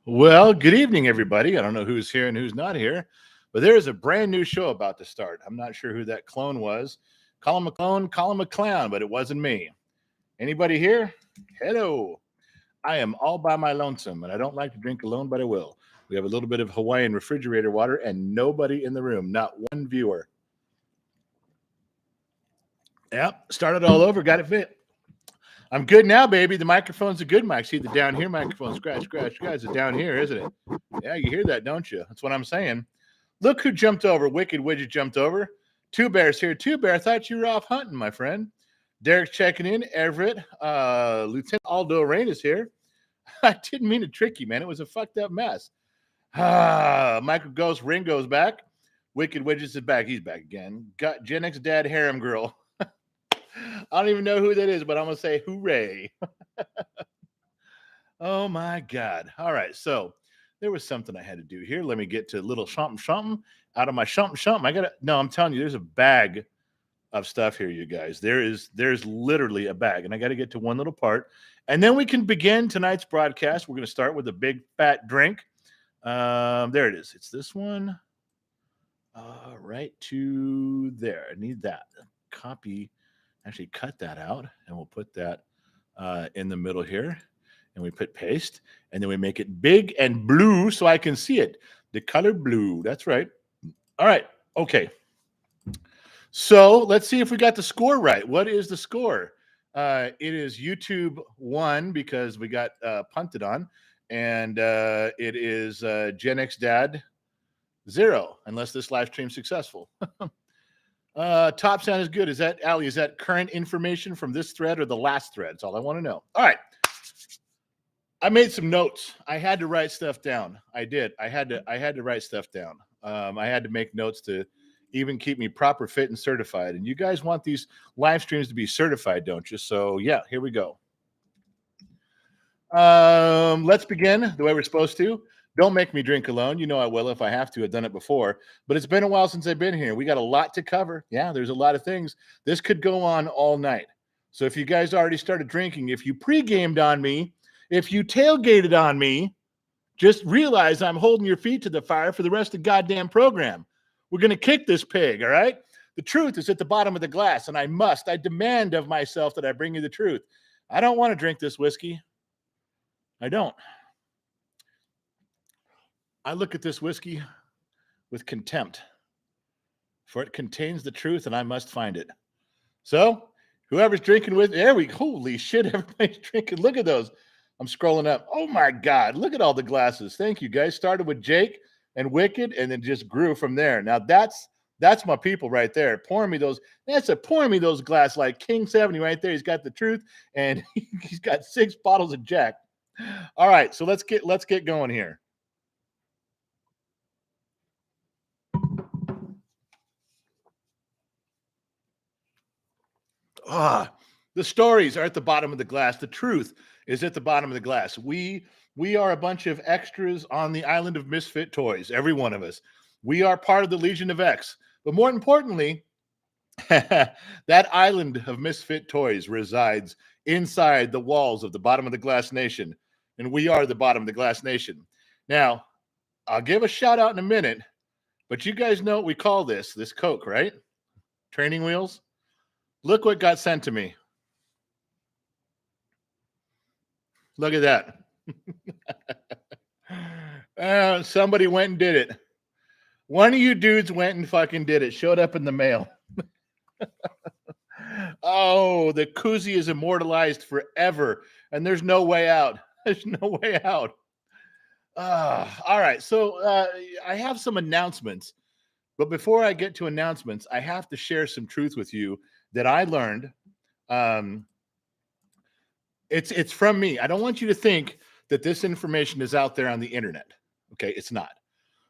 Well, good evening, everybody. I don't know who's here and who's not here, but there is a brand new show about to start. I'm not sure who that clone was. Call him a clone, call him a clown, but it wasn't me. Anybody here? Hello. I am all by my lonesome, and I don't like to drink alone, but I will. We have a little bit of Hawaiian refrigerator water and nobody in the room, not one viewer. Yep, started all over, got it fit. I'm good now, baby. The microphone's a good mic. See the down here microphone, scratch, scratch, scratch. It's down here, isn't it? Yeah, you hear that, don't you? That's what I'm saying. Look who jumped over. Wicked Widget jumped over. Two Bears here. Two Bear, I thought you were off hunting, my friend. Derek's checking in. Everett. Lieutenant Aldo Rain is here. I didn't mean to trick you, man. It was a fucked up mess. Michael Ghost. Ringo's back. Wicked Widgets is back. He's back again. Got Gen X Dad Harem Girl. I don't even know who that is, but I'm going to say hooray. Oh, my God. All right. So there was something I had to do here. Let me get to a little something out of my something. I'm telling you, there's a bag of stuff here, you guys. There's literally a bag, and I got to get to one little part. And then we can begin tonight's broadcast. We're going to start with a big fat drink. There it is. It's this one. Right to there. I need that. Copy. Actually cut that out, and we'll put that in the middle here, and we put paste, and then we make it big and blue so I can see it. The color blue. That's right. All right. Okay. So let's see if we got the score right. What is the score? It is YouTube 1 because we got punted on, and it is Gen X Dad 0 unless this live stream's successful. Top sound is good. Is that Ali? Is that current information from this thread or the last thread? That's all I want to know. All right. I made some notes. I had to write stuff down. I did. I had to write stuff down. I had to make notes to even keep me proper fit and certified. And you guys want these live streams to be certified, don't you? So yeah, here we go. Let's begin the way we're supposed to. Don't make me drink alone. You know I will if I have to. I've done it before. But it's been a while since I've been here. We got a lot to cover. Yeah, there's a lot of things. This could go on all night. So if you guys already started drinking, if you pre-gamed on me, if you tailgated on me, just realize I'm holding your feet to the fire for the rest of the goddamn program. We're going to kick this pig, all right? The truth is at the bottom of the glass, and I demand of myself that I bring you the truth. I don't want to drink this whiskey. I don't. I look at this whiskey with contempt, for it contains the truth, and I must find it. So, whoever's drinking with, holy shit, everybody's drinking. Look at those. I'm scrolling up. Oh my God, look at all the glasses. Thank you, guys. Started with Jake and Wicked, and then just grew from there. Now that's my people right there. Pouring me those glass like King 70 right there. He's got the truth, and he's got 6 bottles of Jack. All right, so let's get going here. The stories are at the bottom of the glass. The truth is at the bottom of the glass. We are a bunch of extras on the island of misfit toys, every one of us. We are part of the Legion of X. But more importantly, that island of misfit toys resides inside the walls of the bottom of the glass nation. And we are the bottom of the glass nation. Now, I'll give a shout out in a minute, but you guys know what we call this Coke, right? Training wheels. Look what got sent to me. Look at that. Somebody went and did it. One of you dudes went and fucking did it. Showed up in the mail. Oh, the koozie is immortalized forever, and there's no way out. There's no way out. All right, so I have some announcements, but before I get to announcements, I have to share some truth with you that I learned. It's from me. I don't want you to think that this information is out there on the internet. Okay, it's not.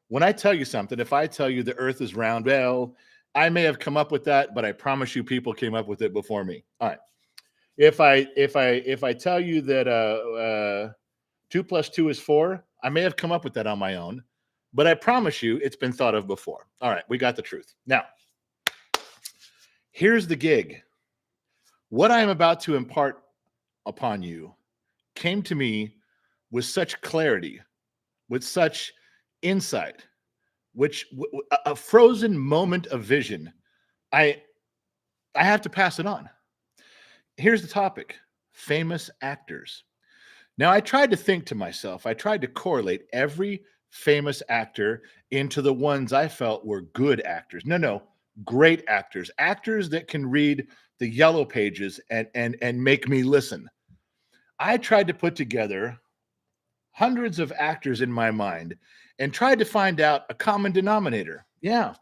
When I tell you something, if I tell you the earth is round, well, I may have come up with that, but I promise you people came up with it before me. All right. If I tell you that 2 + 2 is 4, I may have come up with that on my own, but I promise you it's been thought of before. All right, we got the truth. Now, here's the gig. What I am about to impart upon you came to me with such clarity with such insight, which a frozen moment of vision. I I have to pass it on. Here's the topic: famous actors. Now, I tried to think to myself, I tried to correlate every famous actor into the ones I felt were good actors. No, great actors, actors that can read the yellow pages and make me listen. I tried to put together hundreds of actors in my mind and tried to find out a common denominator. Yeah.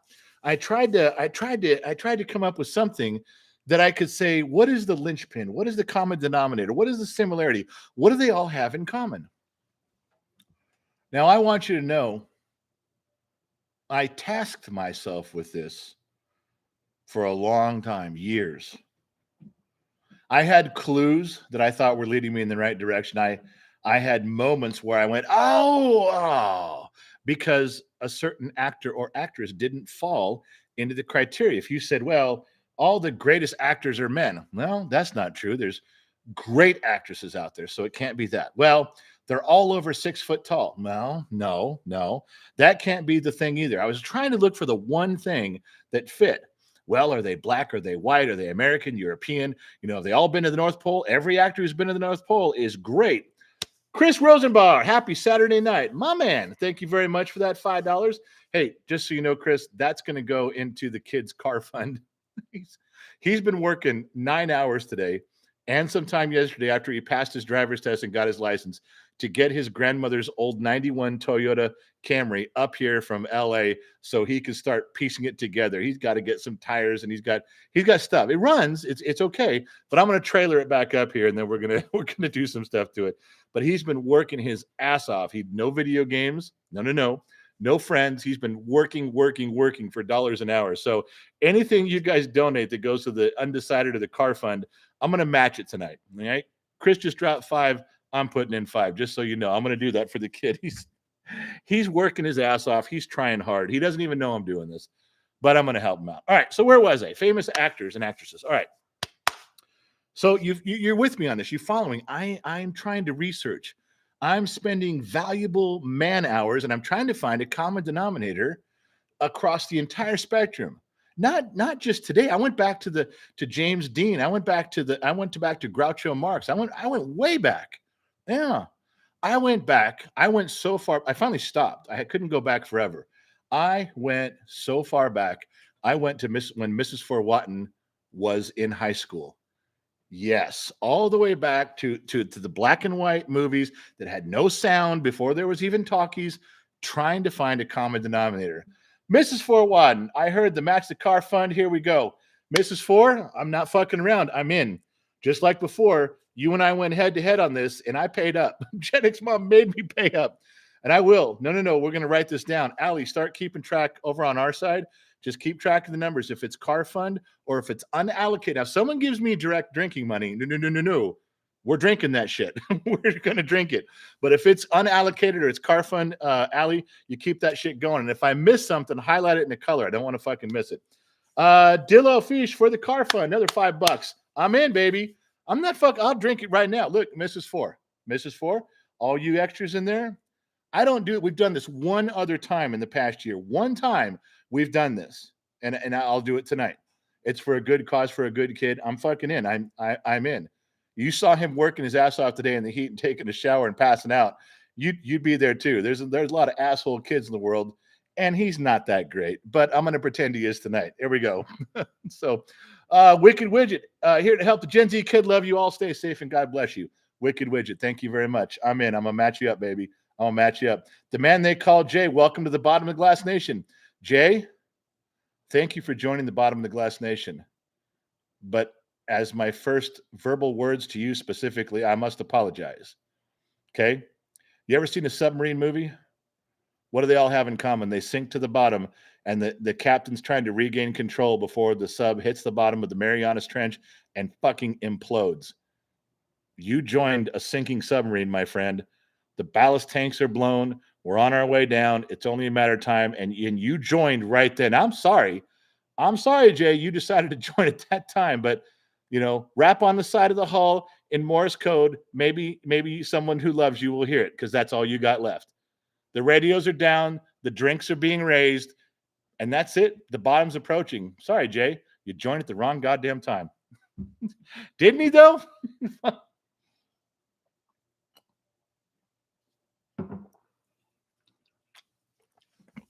I tried to come up with something that I could say, what is the linchpin? What is the common denominator? What is the similarity? What do they all have in common? Now, I want you to know I tasked myself with this for a long time, years. I had clues that I thought were leading me in the right direction. I had moments where I went, oh, because a certain actor or actress didn't fall into the criteria. If you said, well, all the greatest actors are men, well, that's not true. There's great actresses out there, so it can't be that. Well, they're all over 6 foot tall. No, that can't be the thing either. I was trying to look for the one thing that fit. Well, are they black? Are they white? Are they American, European? Have they all been to the North Pole? Every actor who's been to the North Pole is great. Chris Rosenbauer, happy Saturday night. My man, thank you very much for that $5. Hey, just so you know, Chris, that's going to go into the kids' car fund. He's been working 9 hours today and sometime yesterday after he passed his driver's test and got his license to get his grandmother's old 91 Toyota Camry up here from LA so he can start piecing it together. He's got to get some tires and he's got stuff. It runs, it's okay, but I'm going to trailer it back up here and then we're going to do some stuff to it. But he's been working his ass off. No video games. No friends. He's been working for dollars an hour. So anything you guys donate that goes to the undecided or the car fund, I'm going to match it tonight. All right. Chris just dropped 5. I'm putting in 5, just so you know. I'm going to do that for the kid. He's working his ass off. He's trying hard. He doesn't even know I'm doing this, but I'm going to help him out. All right. So where was I? Famous actors and actresses. All right. So you're with me on this. You're following. I'm trying to research. I'm spending valuable man hours, and I'm trying to find a common denominator across the entire spectrum. Not just today. I went back to James Dean. I went back to Groucho Marx. I went way back. Yeah. I went back. I went so far. I finally stopped. I couldn't go back forever. I went so far back. I went to when Mrs. Forwatton was in high school. Yes, all the way back to the black and white movies that had no sound before there was even talkies, trying to find a common denominator. Mrs. Forwatton, I heard the Match the Car Fund. Here we go. Mrs. Four, I'm not fucking around. I'm in. Just like before, you and I went head to head on this, and I paid up. Jenix mom made me pay up, and I will. No. We're going to write this down. Allie, start keeping track over on our side. Just keep track of the numbers. If it's car fund or if it's unallocated. Now, if someone gives me direct drinking money, no. We're drinking that shit. We're going to drink it. But if it's unallocated or it's car fund, Allie, you keep that shit going. And if I miss something, highlight it in the color. I don't want to fucking miss it. Dillo Fish for the car fund, another $5. I'm in, baby. I'm not I'll drink it right now. Look, Mrs. Four, all you extras in there. I don't do it. We've done this one other time in the past year. One time we've done this, and I'll do it tonight. It's for a good cause, for a good kid. I'm fucking in. I'm in. You saw him working his ass off today in the heat and taking a shower and passing out. You'd be there too. There's a lot of asshole kids in the world, and he's not that great. But I'm going to pretend he is tonight. Here we go. So, Wicked Widget here to help the Gen Z kid love you all. Stay safe and God bless you. Wicked Widget, thank you very much. I'm in. I'm gonna match you up, baby. I'll match you up. The man they call Jay. Welcome to the Bottom of the Glass Nation, Jay. Thank you for joining the Bottom of the Glass Nation. But as my first verbal words to you specifically, I must apologize. Okay? You ever seen a submarine movie? What do they all have in common? They sink to the bottom, and the captain's trying to regain control before the sub hits the bottom of the Marianas Trench and fucking implodes. You joined a sinking submarine, my friend. The ballast tanks are blown. We're on our way down. It's only a matter of time. And you joined right then. I'm sorry, Jay. You decided to join at that time. But, rap on the side of the hull in Morse code. Maybe someone who loves you will hear it because that's all you got left. The radios are down. The drinks are being raised. And that's it. The bottom's approaching. Sorry, Jay. You joined at the wrong goddamn time. Didn't he, though?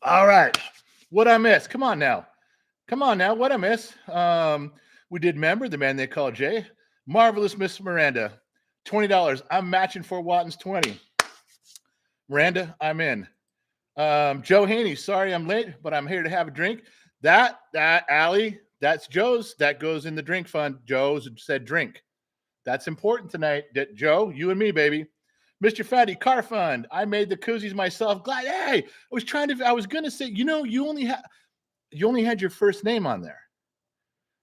All right. What I miss? Come on now. What I miss? We did member, the man they call Jay. Marvelous Miss Miranda. $20. I'm matching Fort Watton's 20. Miranda, I'm in. Joe Haney, sorry I'm late, but I'm here to have a drink. That Allie, that's Joe's. That goes in the drink fund. Joe's said drink. That's important tonight. Joe, you and me, baby. Mr. Fatty, car fund. I made the koozies myself. Glad. Hey, I was gonna say, you only had your first name on there.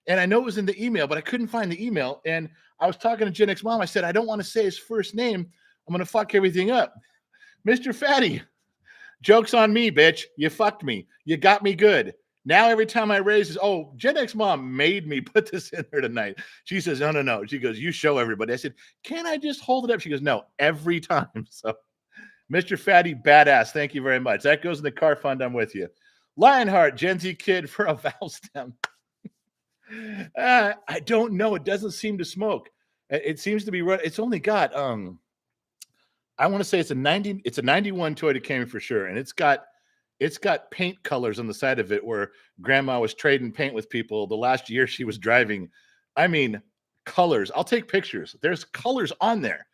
And I know it was in the email, but I couldn't find the email. And I was talking to Gen X Mom. I said, I don't want to say his first name. I'm going to fuck everything up. Mr. Fatty, joke's on me, bitch. You fucked me. You got me good. Now every time I raise this, Gen X Mom made me put this in there tonight. She says, no. She goes, you show everybody. I said, can't I just hold it up? She goes, no, every time. So Mr. Fatty, badass. Thank you very much. That goes in the car fund. I'm with you. Lionheart, Gen Z kid for a valve stem. I don't know. It doesn't seem to smoke. It seems to be. It's only got. I want to say it's a 90. It's a 91 Toyota Camry for sure, and it's got paint colors on the side of it where Grandma was trading paint with people the last year she was driving. I mean, colors. I'll take pictures. There's colors on there,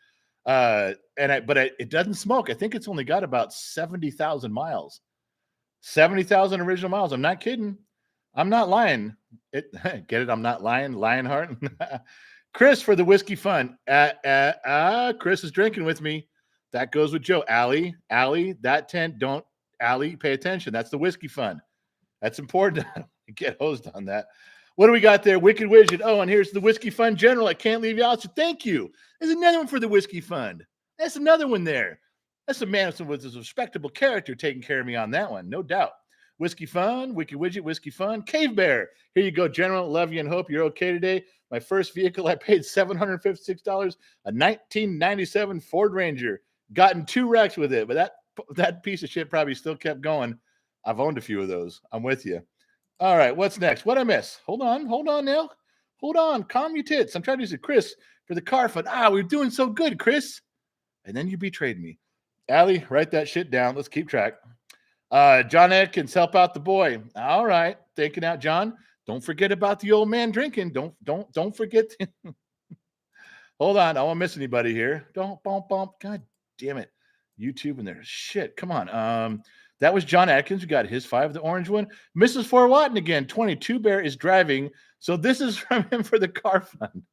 but it doesn't smoke. I think it's only got about 70,000 miles. 70,000 original miles. I'm not kidding. I'm not lying. Get it? I'm not lying. Lionheart. Chris for the whiskey fund. Chris is drinking with me. That goes with Joe. Allie, that tent. Don't Allie, pay attention. That's the whiskey fund. That's important. Get hosed on that. What do we got there? Wicked Widget. Oh, and here's the whiskey fund general. I can't leave you out. So thank you. There's another one for the whiskey fund. That's another one there. That's a man with a respectable character taking care of me on that one. No doubt. Whiskey Fun, Wicked Widget, Whiskey Fun, Cave Bear. Here you go, General. Love you and hope you're okay today. My first vehicle, I paid $756, a 1997 Ford Ranger. Gotten 2 wrecks with it, but that piece of shit probably still kept going. I've owned a few of those. I'm with you. All right, what's next? What I miss? Hold on now. Hold on. Calm your tits. I'm trying to say, Chris, for the car fund. We're doing so good, Chris. And then you betrayed me. Allie, write that shit down. Let's keep track. John Atkins, help out the boy. All right, thinking out, John. Don't forget about the old man drinking. Don't forget. Hold on, I won't miss anybody here. Don't bump. God damn it, YouTube and there's shit. Come on. That was John Atkins. We got his 5, the orange one. Mrs. Fort Watton again. 22 Bear is driving, so this is from him for the car fund.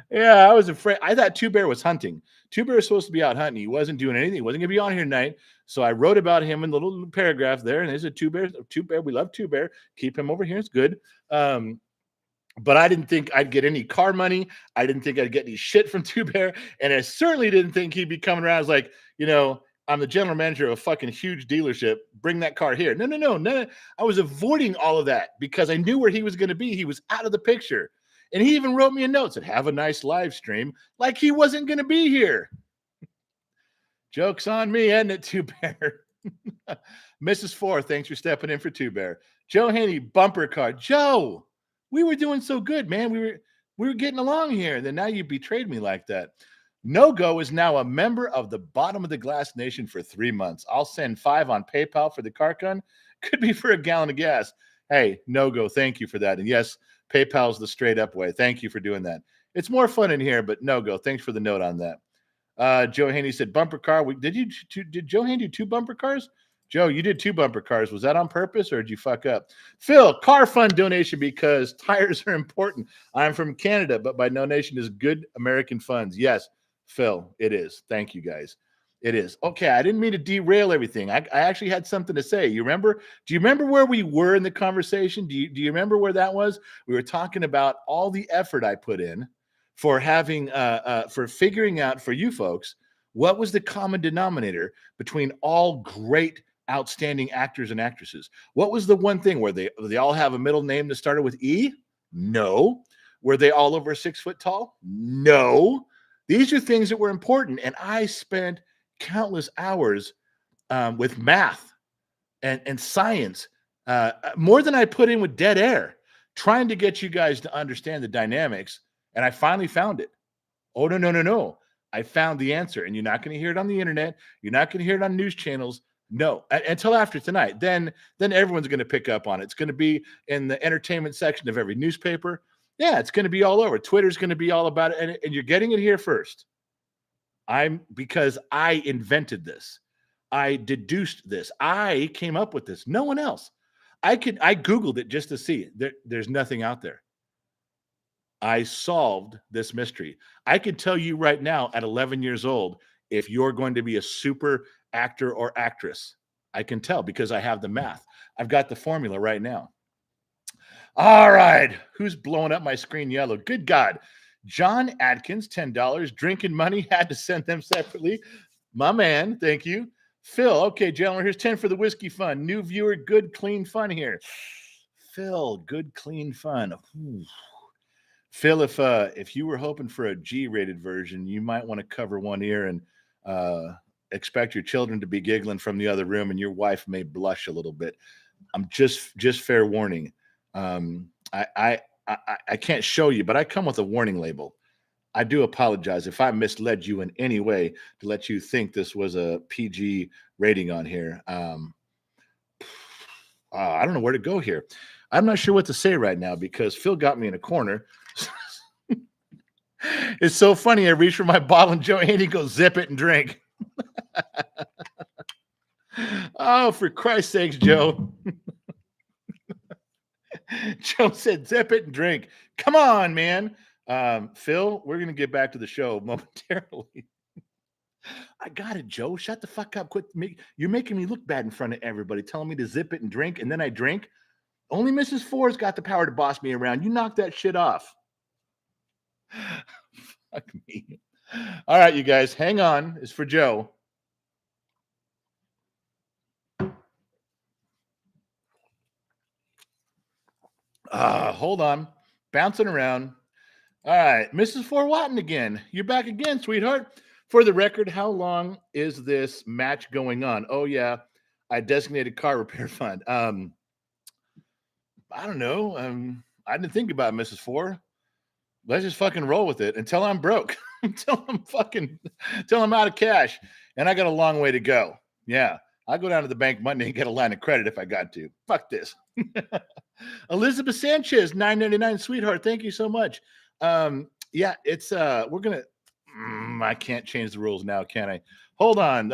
Yeah, I was afraid. I thought 2 Bear was hunting. 2 Bear was supposed to be out hunting. He wasn't doing anything. He wasn't going to be on here tonight. So I wrote about him in the little paragraph there. And there's a 2 Bear. 2 Bear. We love 2 Bear. Keep him over here. It's good. But I didn't think I'd get any car money. I didn't think I'd get any shit from 2 Bear. And I certainly didn't think he'd be coming around. I was like, I'm the general manager of a fucking huge dealership. Bring that car here. No. I was avoiding all of that because I knew where he was going to be. He was out of the picture. And he even wrote me a note, said, have a nice live stream, like he wasn't going to be here. Joke's on me, isn't it, 2 Bear? Mrs. 4, thanks for stepping in for 2 Bear. Joe Haney, bumper car. Joe, we were doing so good, man. We were getting along here. And then now you betrayed me like that. No-Go is now a member of the Bottom of the Glass Nation for 3 months. I'll send 5 on PayPal for the car gun. Could be for a gallon of gas. Hey, No-Go, thank you for that. And yes, PayPal's the straight up way. Thank you for doing that. It's more fun in here, but No-Go. Thanks for the note on that. Joe Haney said bumper car. Did Joe Haney do 2 bumper cars? Joe, you did 2 bumper cars. Was that on purpose or did you fuck up? Phil, car fund donation because tires are important. I'm from Canada, but my donation is good American funds. Yes, Phil, it is. Thank you, guys. It is. Okay, I didn't mean to derail everything. I actually had something to say. Do you remember where we were in the conversation? Do you remember where that was? We were talking about all the effort I put in for figuring out for you folks what was the common denominator between all great, outstanding actors and actresses. What was the one thing where they all have a middle name that started with E? No. Were they all over 6 foot tall? No. These are things that were important, and I spent countless hours with math and science, more than I put in with dead air, trying to get you guys to understand the dynamics. And I finally found it. Oh, no, no, no, no. I found the answer. And you're not going to hear it on the internet. You're not going to hear it on news channels. No, until after tonight. Then everyone's going to pick up on it. It's going to be in the entertainment section of every newspaper. Yeah, it's going to be all over. Twitter's going to be all about it. And you're getting it here first. Because I invented this. I deduced this. I came up with this. No one else. I Googled it just to see. There's nothing out there. I solved this mystery. I can tell you right now at 11 years old, if you're going to be a super actor or actress, I can tell because I have the math. I've got the formula right now. All right. Who's blowing up my screen yellow? Good God. John Adkins, $10. Drinking money. Had to send them separately. My man. Thank you. Phil. Okay, gentlemen, here's 10 for the whiskey fun. New viewer. Good, clean fun here. Phil. Good, clean fun. Ooh. Phil, if you were hoping for a G-rated version, you might want to cover one ear and expect your children to be giggling from the other room, and your wife may blush a little bit. I'm just fair warning. I can't show you, but I come with a warning label. I do apologize if I misled you in any way to let you think this was a PG rating on here. I don't know where to go here. I'm not sure what to say right now because Phil got me in a corner. It's so funny. I reach for my bottle and Joe Haney goes, zip it and drink. Oh, for Christ's sakes, Joe. Joe said, zip it and drink. Come on, man. Phil, we're going to get back to the show momentarily. I got it, Joe. Shut the fuck up. Quit. You're making me look bad in front of everybody, telling me to zip it and drink, and then I drink. Only Mrs. Four's got the power to boss me around. You knock that shit off. Fuck me. All right, you guys, hang on. It's for Joe. Hold on. Bouncing around. All right, Mrs. Four Watton again. You're back again, sweetheart. For the record, how long is this match going on? Oh, yeah. I designated car repair fund. I don't know. I didn't think about Mrs. Four. Let's just fucking roll with it until I'm broke, until I'm out of cash. And I got a long way to go. Yeah. I'll go down to the bank Monday and get a line of credit if I got to. Fuck this. Elizabeth Sanchez, $9.99, sweetheart. Thank you so much. Yeah, it's we're gonna. I can't change the rules now, can I? Hold on.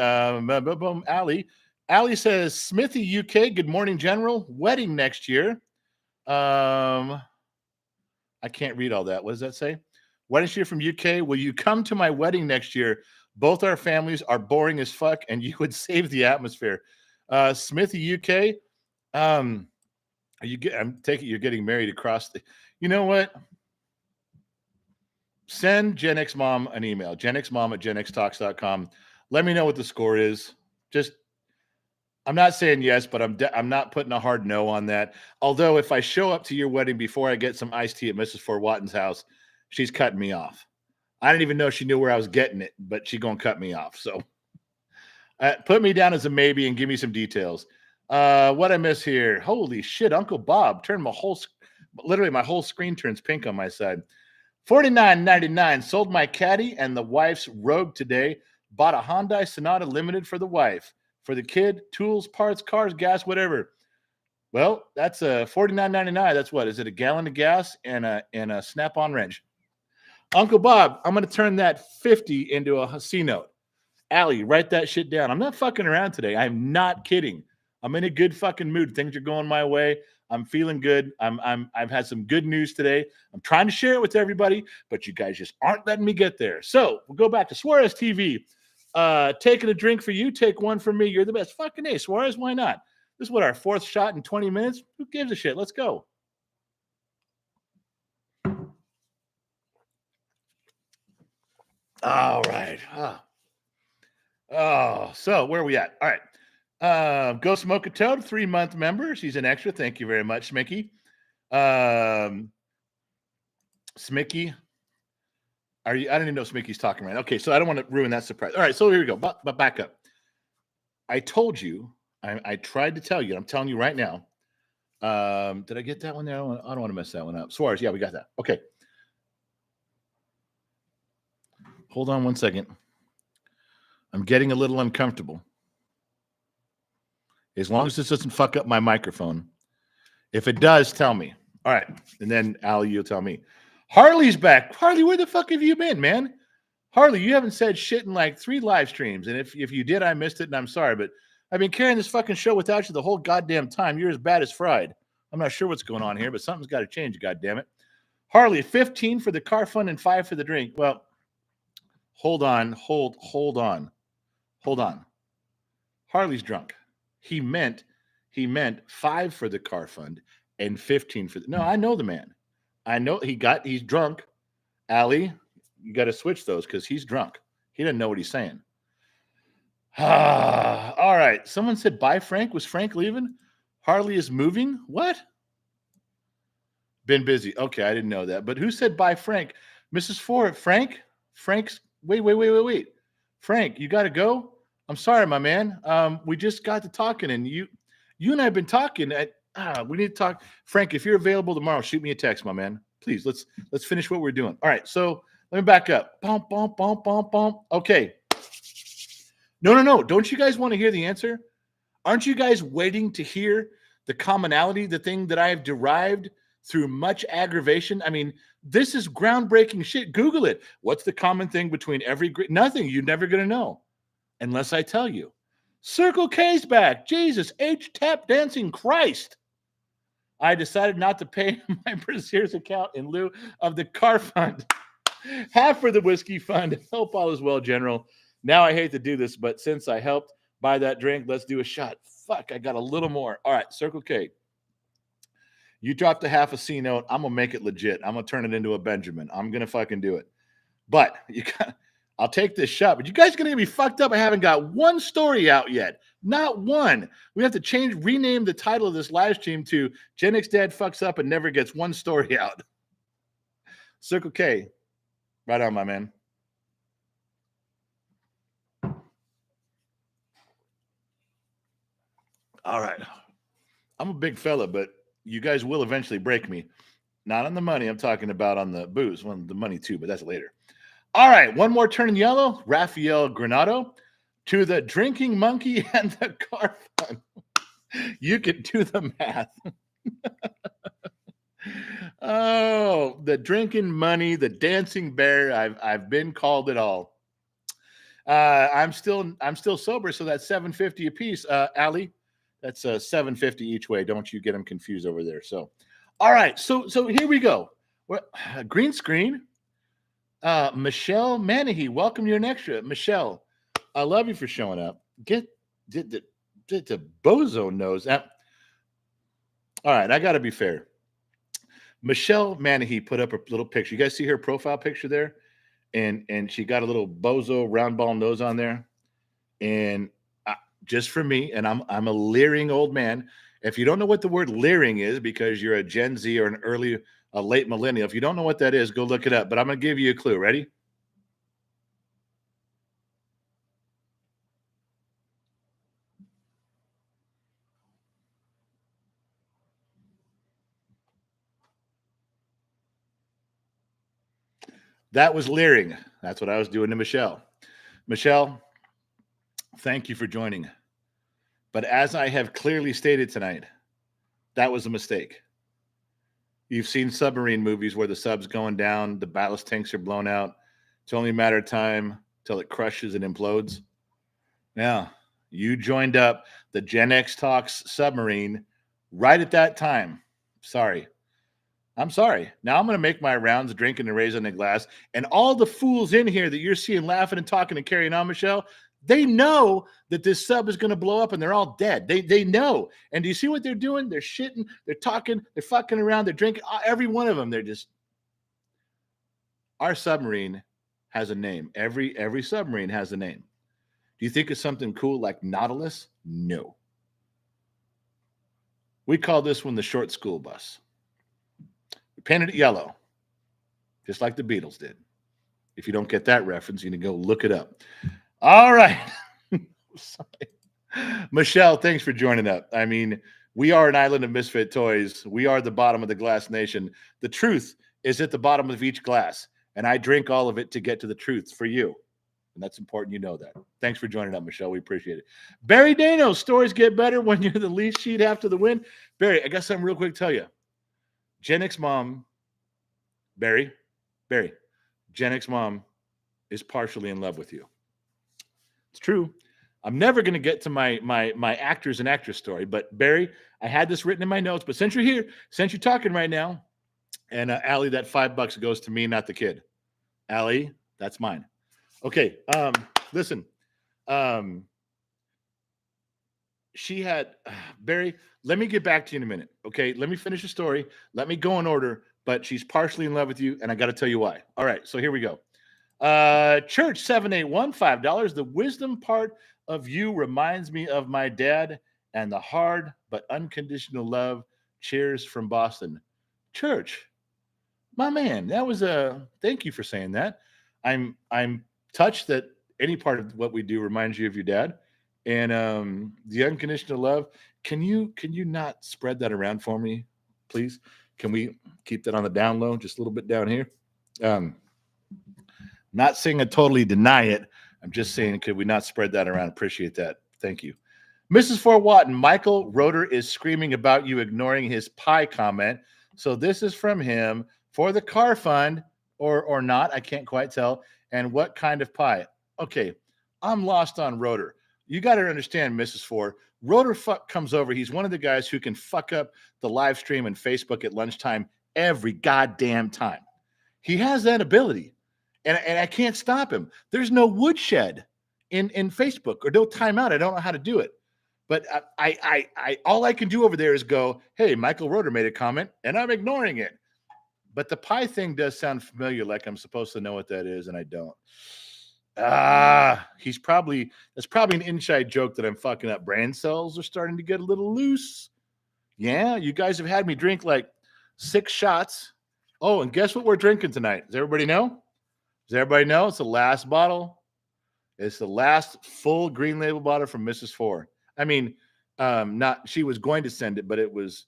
Allie says, Smithy, UK. Good morning, General. Wedding next year. I can't read all that. What does that say? Wedding year from UK. Will you come to my wedding next year? Both our families are boring as fuck, and you would save the atmosphere. Smithy, UK. I'm taking you're getting married across the. You know what? Send Gen X Mom an email. genxmom@genxtalks.com. Let me know what the score is. I'm not saying yes, but I'm not putting a hard no on that. Although if I show up to your wedding before I get some iced tea at Mrs. Fort Watton's house, she's cutting me off. I didn't even know she knew where I was getting it, but she's going to cut me off. So put me down as a maybe and give me some details. What I miss here? Holy shit, Uncle Bob turned my whole screen turns pink on my side. $49.99. Sold my caddy and the wife's Rogue today. Bought a Hyundai Sonata Limited for the wife. For the kid, tools, parts, cars, gas, whatever. Well, that's a $49.99. That's what? Is it a gallon of gas and a snap-on wrench? Uncle Bob, I'm going to turn that 50 into a C note. Allie, write that shit down. I'm not fucking around today. I'm not kidding. I'm in a good fucking mood. Things are going my way. I'm feeling good. I've had some good news today. I'm trying to share it with everybody, but you guys just aren't letting me get there. So we'll go back to Suarez TV. Taking a drink for you. Take one for me. You're the best. Fucking A, Suarez. Why not? This is what, our fourth shot in 20 minutes? Who gives a shit? Let's go. All right. So where are we at? All right. Go Smoke a Toad, 3-month member. She's an extra. Thank you very much, Smicky. Smicky. Are you? I didn't even know Smickey's talking right. Okay, so I don't want to ruin that surprise. All right, so here we go. But back up. I told you. I tried to tell you. I'm telling you right now. Did I get that one there? I don't want to mess that one up. Suarez, yeah, we got that. Okay. Hold on one second. I'm getting a little uncomfortable. As long as this doesn't fuck up my microphone. If it does, tell me. All right. And then, Allie, you'll tell me. Harley's back. Harley, where the fuck have you been, man? Harley, you haven't said shit in like 3 live streams. And if you did, I missed it, and I'm sorry. But I've been carrying this fucking show without you the whole goddamn time. You're as bad as fried. I'm not sure what's going on here, but something's got to change, goddammit. Harley, 15 for the car fund and 5 for the drink. Well, hold on. Hold on. Harley's drunk. He meant 5 for the car fund and 15 for the. No, I know the man. I know he's drunk. Allie, you got to switch those because he's drunk. He doesn't know what he's saying. All right. Someone said bye, Frank. Was Frank leaving? Harley is moving? What? Been busy. Okay, I didn't know that. But who said bye, Frank? Mrs. Ford. Frank's. Wait. Frank, you got to go? I'm sorry, my man. We just got to talking, and you and I have been talking. We need to talk. Frank, if you're available tomorrow, shoot me a text, my man. Please, let's finish what we're doing. All right, so let me back up. Bump. Okay. No. Don't you guys want to hear the answer? Aren't you guys waiting to hear the commonality, the thing that I have derived through much aggravation? I mean, this is groundbreaking shit. Google it. What's the common thing between nothing? You're never going to know unless I tell you. Circle K's back. Jesus, H-tap dancing Christ. I decided not to pay my Brassier's account in lieu of the car fund. Half for the whiskey fund. Hope all is well, General. Now I hate to do this, but since I helped buy that drink, let's do a shot. Fuck, I got a little more. All right, Circle K. You dropped a half a C note. I'm going to make it legit. I'm going to turn it into a Benjamin. I'm going to fucking do it. But I'll take this shot. But you guys are going to get me fucked up. I haven't got one story out yet. Not one. We have to rename the title of this live stream to Gen X Dad Fucks Up and Never Gets One Story Out. Circle K. Right on, my man. All right. I'm a big fella, but you guys will eventually break me. Not on the money. I'm talking about on the booze. Well, the money too, but that's later. All right. One more turn in yellow. Rafael Granado to the drinking monkey and the car fund. You can do the math. Oh, the drinking money, the dancing bear. I've been called it all. I'm still sober, so that's $7.50 a piece. Allie, that's $7.50 each way. Don't you get them confused over there. So, all right. So here we go. Green screen. Michelle Manahy, welcome to your extra. Michelle, I love you for showing up. Get the bozo nose. All right, I got to be fair. Michelle Manahy put up a little picture. You guys see her profile picture there? And she got a little bozo round ball nose on there. And just for me, and I'm a leering old man. If you don't know what the word leering is because you're a Gen Z or a late millennial, if you don't know what that is, go look it up. But I'm going to give you a clue. Ready? That was leering. That's what I was doing to Michelle. Michelle, thank you for joining. But as I have clearly stated tonight, that was a mistake. You've seen submarine movies where the sub's going down, the ballast tanks are blown out. It's only a matter of time till it crushes and implodes. Yeah, you joined up the Gen X Talks submarine right at that time. Sorry. I'm sorry. Now I'm going to make my rounds drinking and raising the glass. And all the fools in here that you're seeing laughing and talking and carrying on, Michelle, they know that this sub is going to blow up and they're all dead. They know. And do you see what they're doing? They're shitting, they're talking, they're fucking around, they're drinking. Every one of them, they're just. Our submarine has a name. Every submarine has a name. Do you think it's something cool like Nautilus? No. We call this one the short school bus. We painted it yellow, just like the Beatles did. If you don't get that reference, you need to go look it up. All right. Michelle, thanks for joining up. I mean, we are an island of misfit toys. We are the bottom of the glass nation. The truth is at the bottom of each glass, and I drink all of it to get to the truth for you. And that's important you know that. Thanks for joining up, Michelle. We appreciate it. Barry Dano, stories get better when you're the least sheet after the win. Barry, I got something real quick to tell you. Gen X mom, Barry, Gen X mom is partially in love with you. It's true. I'm never going to get to my actors and actress story, but Barry, I had this written in my notes, but since you're here, since you're talking right now, and Allie, that $5 goes to me, not the kid. Allie, that's mine. Okay. Listen, she had Barry. Let me get back to you in a minute. Okay. Let me finish the story. Let me go in order, but she's partially in love with you. And I got to tell you why. All right. So here we go. Church 781, $5. The wisdom part of you reminds me of my dad and the hard but unconditional love. Cheers from Boston. Church, my man, that was thank you for saying that. I'm touched that any part of what we do reminds you of your dad. And the unconditional love. Can you not spread that around for me, please? Can we keep that on the down low, just a little bit down here? Not saying I totally deny it. I'm just saying, could we not spread that around? Appreciate that. Thank you. Mrs. Fort Watton, Michael Roeder is screaming about you ignoring his pie comment. So this is from him for the car fund or not. I can't quite tell. And what kind of pie? Okay, I'm lost on Roeder. You got to understand, Mrs. Ford. Roeder comes over. He's one of the guys who can fuck up the live stream and Facebook at lunchtime every goddamn time. He has that ability. And I can't stop him. There's no woodshed in Facebook or no timeout. I don't know how to do it. But I all I can do over there is go, hey, Michael Roeder made a comment, and I'm ignoring it. But the pie thing does sound familiar, like I'm supposed to know what that is, and I don't. That's probably an inside joke that I'm fucking up. Brain cells are starting to get a little loose. Yeah, you guys have had me drink like 6 shots. Oh, and guess what we're drinking tonight? Does everybody know? Does everybody know? It's the last bottle. It's the last full green label bottle from Mrs. Four. I mean, she was going to send it, but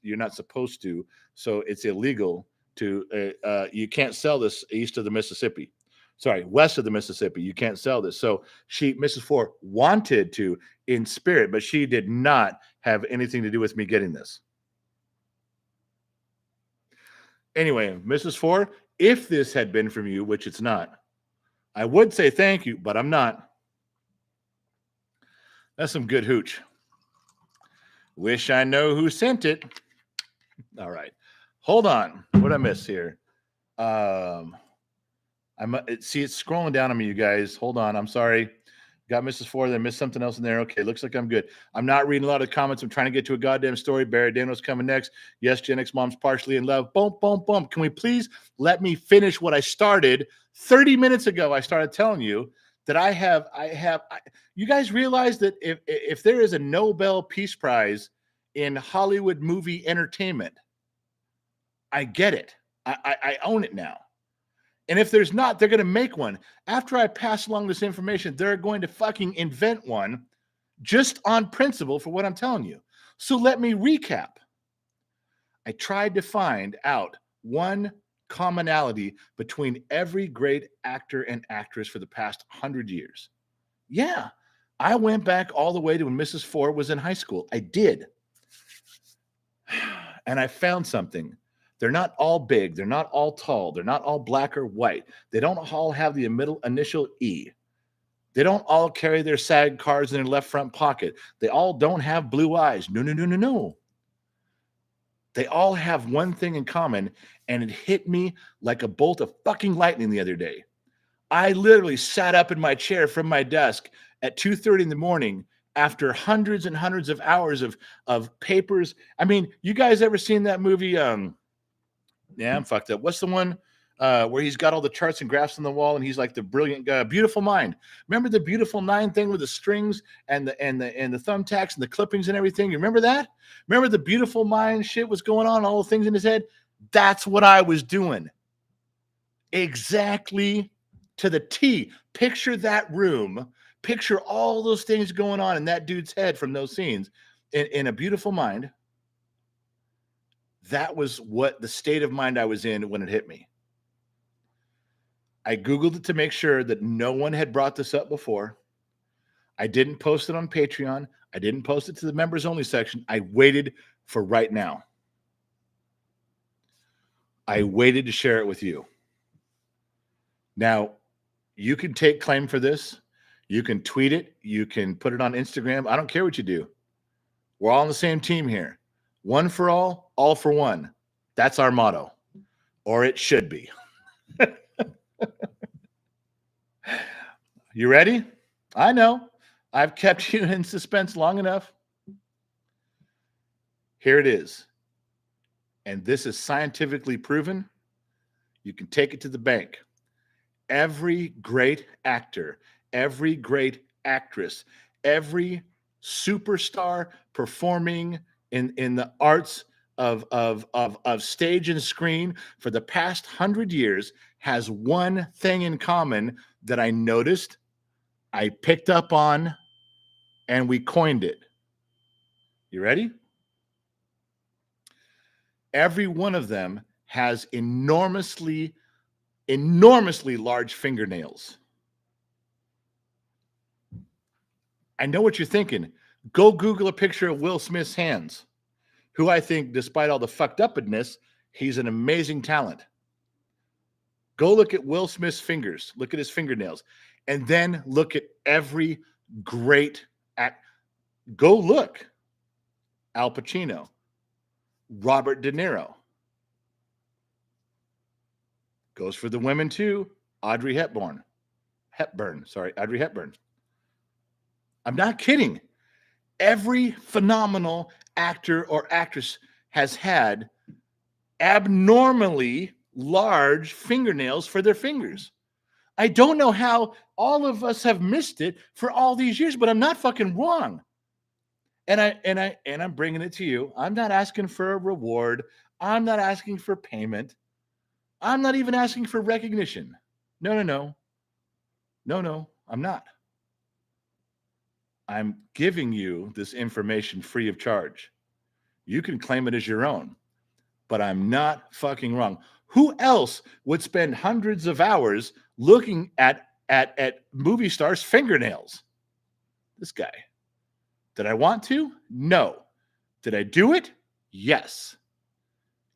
you're not supposed to. So it's illegal to, you can't sell this east of the Mississippi. Sorry, west of the Mississippi. You can't sell this. So Mrs. Four wanted to in spirit, but she did not have anything to do with me getting this. Anyway, Mrs. Four, if this had been from you, which it's not, I would say thank you, but I'm not. That's some good hooch. Wish I know who sent it. All right. Hold on. What did I miss here? See, it's scrolling down on me, you guys. Hold on. I'm sorry. Got Mrs. Ford. I missed something else in there. Okay, looks like I'm good. I'm not reading a lot of comments. I'm trying to get to a goddamn story. Barry Dano's coming next. Yes, Gen X mom's partially in love. Boom, boom, boom. Can we please let me finish what I started 30 minutes ago? I started telling you that I have. You guys realize that if there is a Nobel Peace Prize in Hollywood movie entertainment, I get it. I own it now. And if there's not, they're going to make one. After I pass along this information, they're going to fucking invent one just on principle for what I'm telling you. So let me recap. I tried to find out one commonality between every great actor and actress for the past 100 years. Yeah, I went back all the way to when Mrs. Ford was in high school. I did. And I found something. They're not all big. They're not all tall. They're not all black or white. They don't all have the middle initial E. They don't all carry their SAG cards in their left front pocket. They all don't have blue eyes. No. They all have one thing in common, and it hit me like a bolt of fucking lightning the other day. I literally sat up in my chair from my desk at 2:30 in the morning after hundreds and hundreds of hours of papers. I mean, you guys ever seen that movie? Yeah, I'm fucked up. What's the one where he's got all the charts and graphs on the wall, and he's like the brilliant guy, Beautiful Mind? Remember the Beautiful Nine thing with the strings and the thumbtacks and the clippings and everything? You remember that? Remember the Beautiful Mind shit was going on, all the things in his head? That's what I was doing. Exactly to the T. Picture that room. Picture all those things going on in that dude's head from those scenes in a beautiful mind. That was what the state of mind I was in when it hit me. I Googled it to make sure that no one had brought this up before. I didn't post it on Patreon. I didn't post it to the members only section. I waited for right now. I waited to share it with you. Now, you can take claim for this. You can tweet it. You can put it on Instagram. I don't care what you do. We're all on the same team here. One for all for one. That's our motto. Or it should be. You ready? I know. I've kept you in suspense long enough. Here it is. And this is scientifically proven. You can take it to the bank. Every great actor, every great actress, every superstar performing in the arts of stage and screen for the past 100 years has one thing in common that I noticed, I picked up on, and we coined it. You ready? Every one of them has enormously large fingernails. I know what you're thinking. Go Google a picture of Will Smith's hands, who I think, despite all the fucked upness, he's an amazing talent. Go look at Will Smith's fingers. Look at his fingernails. And then look at every great act. Go look. Al Pacino. Robert De Niro. Goes for the women too. Audrey Hepburn. Audrey Hepburn. I'm not kidding. Every phenomenal actor or actress has had abnormally large fingernails for their fingers. I don't know how all of us have missed it for all these years, but I'm not fucking wrong. And I'm bringing it to you. I'm not asking for a reward. I'm not asking for payment. I'm not even asking for recognition. No, I'm not. I'm giving you this information free of charge. You can claim it as your own, but I'm not fucking wrong. Who else would spend hundreds of hours looking at movie stars' fingernails? This guy. Did I want to? No. Did I do it? Yes.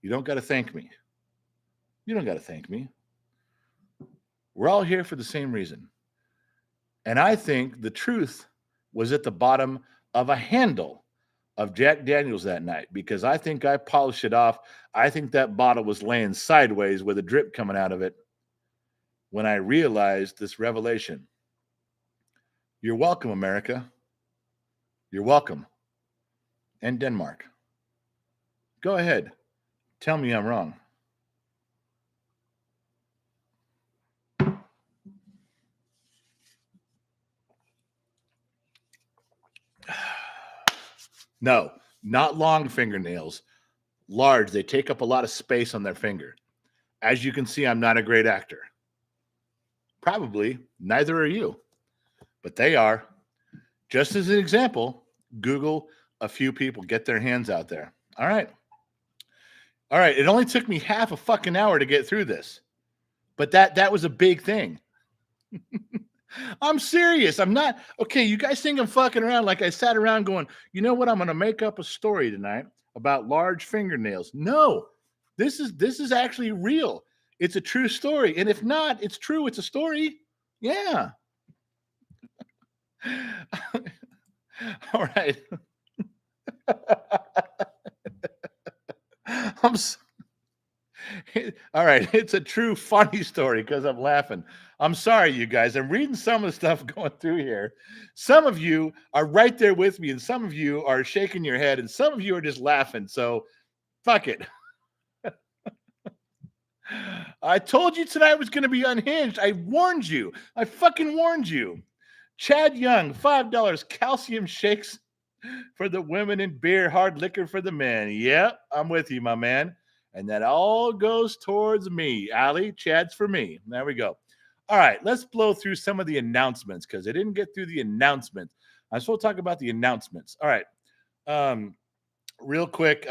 You don't got to thank me. You don't got to thank me. We're all here for the same reason. And I think the truth was at the bottom of a handle of Jack Daniels that night, because I think I polished it off. I think that bottle was laying sideways with a drip coming out of it when I realized this revelation. You're welcome, America. You're welcome. And Denmark. Go ahead. Tell me I'm wrong. No, not long fingernails. Large. They take up a lot of space on their finger. As you can see, I'm not a great actor. Probably. Neither are you. But they are. Just as an example, Google a few people. Get their hands out there. All right. It only took me half a fucking hour to get through this. But that was a big thing. I'm serious. I'm not. Okay, you guys think I'm fucking around like I sat around going, you know what? I'm going to make up a story tonight about large fingernails. No, this is actually real. It's a true story. And if not, it's true. It's a story. Yeah. All right. All right. It's a true funny story because I'm laughing. I'm sorry, you guys. I'm reading some of the stuff going through here. Some of you are right there with me, and some of you are shaking your head, and some of you are just laughing. So fuck it. I told you tonight was going to be unhinged. I warned you. I fucking warned you. Chad Young, $5. Calcium shakes for the women and beer, hard liquor for the men. Yep, I'm with you, my man. And that all goes towards me. Allie, Chad's for me. There we go. All right, let's blow through some of the announcements because I didn't get through the announcements. I'm supposed to talk about the announcements. All right. Real quick,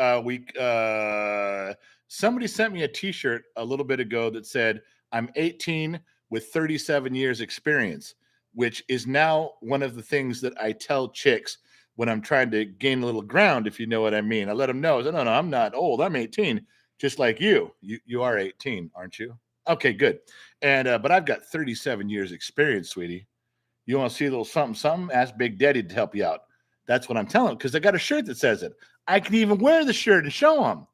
somebody sent me a T-shirt a little bit ago that said, "I'm 18 with 37 years experience," which is now one of the things that I tell chicks when I'm trying to gain a little ground, if you know what I mean. I let them know, no, I'm not old. I'm 18, just like you. You are 18, aren't you? Okay, good. And but I've got 37 years experience, sweetie. You want to see a little something, something? Ask Big Daddy to help you out. That's what I'm telling them because I got a shirt that says it. I can even wear the shirt and show them.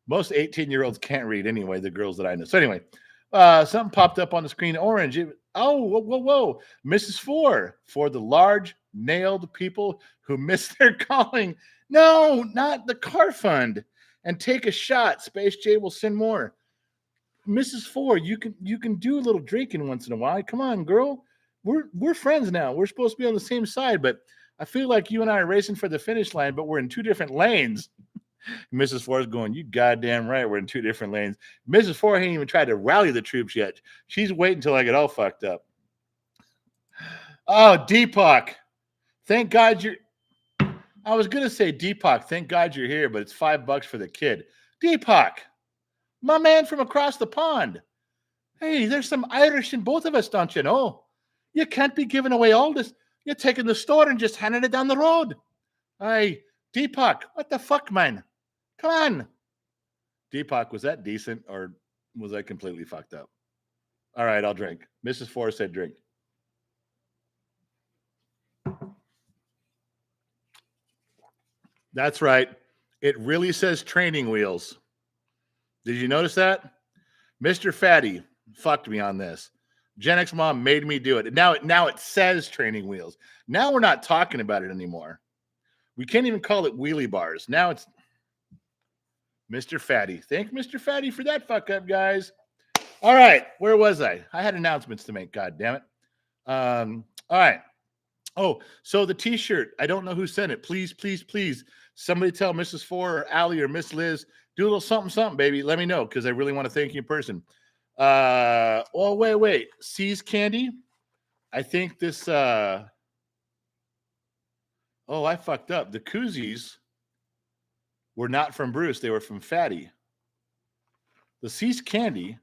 Most 18-year-olds can't read anyway, the girls that I know. So anyway, something popped up on the screen, orange. Whoa. Mrs. Four, for the large nailed people who missed their calling. No, not the car fund. And take a shot. Space J will send more. Mrs. Four, you can do a little drinking once in a while. Come on, girl. We're friends now. We're supposed to be on the same side, but I feel like you and I are racing for the finish line, but we're in two different lanes. Mrs. Four is going, you goddamn right, we're in two different lanes. Mrs. Four ain't even tried to rally the troops yet. She's waiting until I get all fucked up. Oh, Deepak. Thank God you're. I was gonna say Deepak, thank God you're here, but it's $5 for the kid. Deepak, my man from across the pond. Hey, there's some Irish in both of us, don't you know? You can't be giving away all this. You're taking the store and just handing it down the road. Hey, Deepak, what the fuck, man? Come on. Deepak, was that decent or was I completely fucked up? All right, I'll drink. Mrs. Forrest said drink. That's right. It really says training wheels. Did you notice that? Mr. Fatty fucked me on this. Gen X mom made me do it. Now it says training wheels. Now we're not talking about it anymore. We can't even call it wheelie bars. Now it's Mr. Fatty. Thank Mr. Fatty for that fuck up, guys. All right, where was I? I had announcements to make. God damn it. All right. Oh, so the T-shirt. I don't know who sent it. Please, somebody tell Mrs. Four or Allie or Miss Liz, do a little something, baby. Let me know because I really want to thank you in person. Oh, wait. C's Candy. I think this. Oh, I fucked up. The koozies were not from Bruce. They were from Fatty. The C's Candy.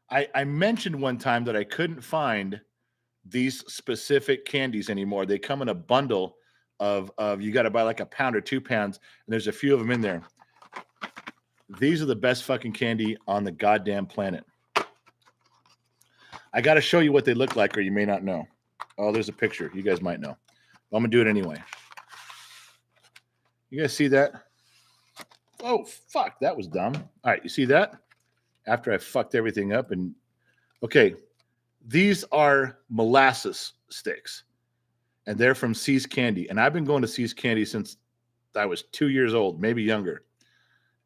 I mentioned one time that I couldn't find these specific candies anymore. They come in a bundle of you got to buy like a pound or 2 pounds, and there's a few of them in there. These are the best fucking candy on the goddamn planet. I got to show you what they look like, or you may not know. Oh, there's a picture. You guys might know. I'm gonna do it anyway. You guys see that? Oh, fuck, that was dumb. All right, you see that? After I fucked everything up and okay, these are molasses sticks, and they're from C's Candy. And I've been going to C's Candy since I was 2 years old, maybe younger.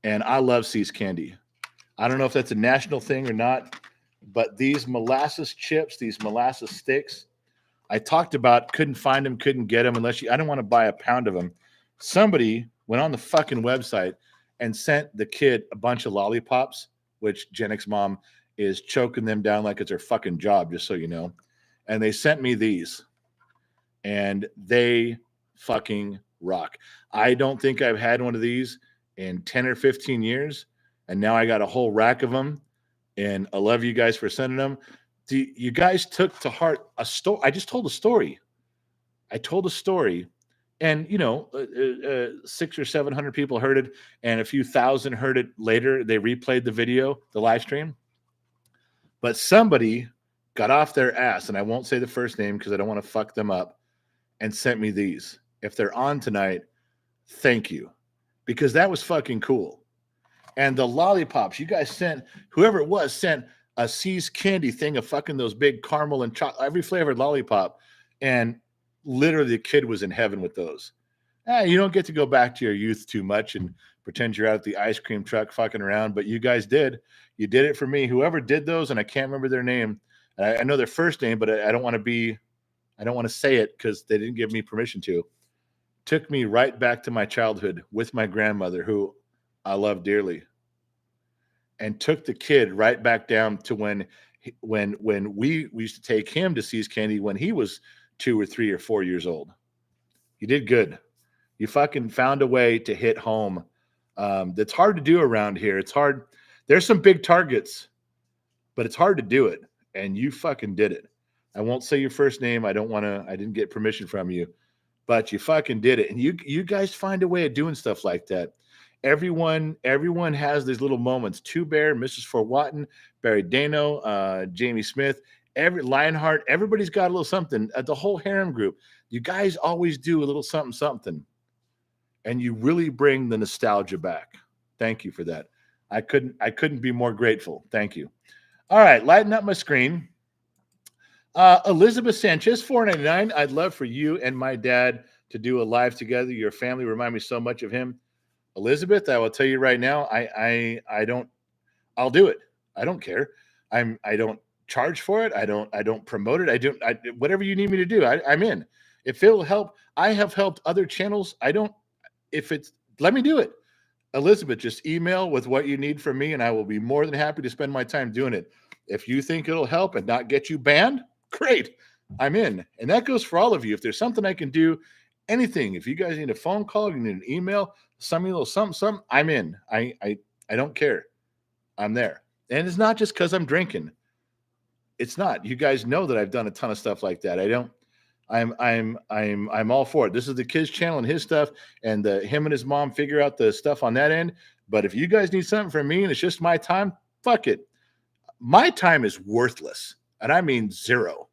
And I love C's Candy. I don't know if that's a national thing or not, but these molasses chips, these molasses sticks, I talked about, couldn't find them, couldn't get them unless I didn't want to buy a pound of them. Somebody went on the fucking website and sent the kid a bunch of lollipops, which Gen X mom is choking them down like it's her fucking job, just so you know. And they sent me these, and they fucking rock. I don't think I've had one of these in 10 or 15 years, and now I got a whole rack of them, and I love you guys for sending them. You guys took to heart a story. I just told a story. I told a story, and 600 or 700 people heard it, and a few thousand heard it later. They replayed the video, the live stream. But somebody got off their ass, and I won't say the first name because I don't want to fuck them up, and sent me these. If they're on tonight, thank you, because that was fucking cool. And the lollipops, you guys sent, whoever it was, sent a C's Candy thing of fucking those big caramel and chocolate, every flavored lollipop. And literally the kid was in heaven with those. You don't get to go back to your youth too much and pretend you're out at the ice cream truck fucking around, but you guys did. You did it for me. Whoever did those, and I can't remember their name. I know their first name, but I don't want to say it because they didn't give me permission to. Took me right back to my childhood with my grandmother, who I love dearly, and took the kid right back down to when when we used to take him to Seas Candy when he was 2 or 3 or 4 years old. You did good. You fucking found a way to hit home. That's hard to do around here. It's hard. There's some big targets, but it's hard to do it. And you fucking did it. I won't say your first name. I didn't get permission from you, but you fucking did it. And you guys find a way of doing stuff like that. Everyone has these little moments. Two Bear, Mrs. Fort Watton, Barry Dano, Jamie Smith, Lionheart, everybody's got a little something. The whole harem group. You guys always do a little something. And you really bring the nostalgia back. Thank you for that. I couldn't be more grateful. Thank you. All right, lighten up my screen. Elizabeth Sanchez, $4.99. I'd love for you and my dad to do a live together. Your family remind me so much of him. Elizabeth, I will tell you right now, I'll do it. I don't care. I don't charge for it. I don't promote it. Whatever you need me to do, I'm in. If it'll help, I have helped other channels. Let me do it. Elizabeth, just email with what you need from me, and I will be more than happy to spend my time doing it. If you think it'll help and not get you banned, great. I'm in. And that goes for all of you. If there's something I can do, anything, if you guys need a phone call, you need an email, something, I'm in. I don't care. I'm there. And it's not just because I'm drinking. It's not. You guys know that I've done a ton of stuff like that. I'm all for it. This is the kids channel and his stuff, and him and his mom figure out the stuff on that end. But if you guys need something from me and it's just my time, fuck it. My time is worthless, and I mean zero.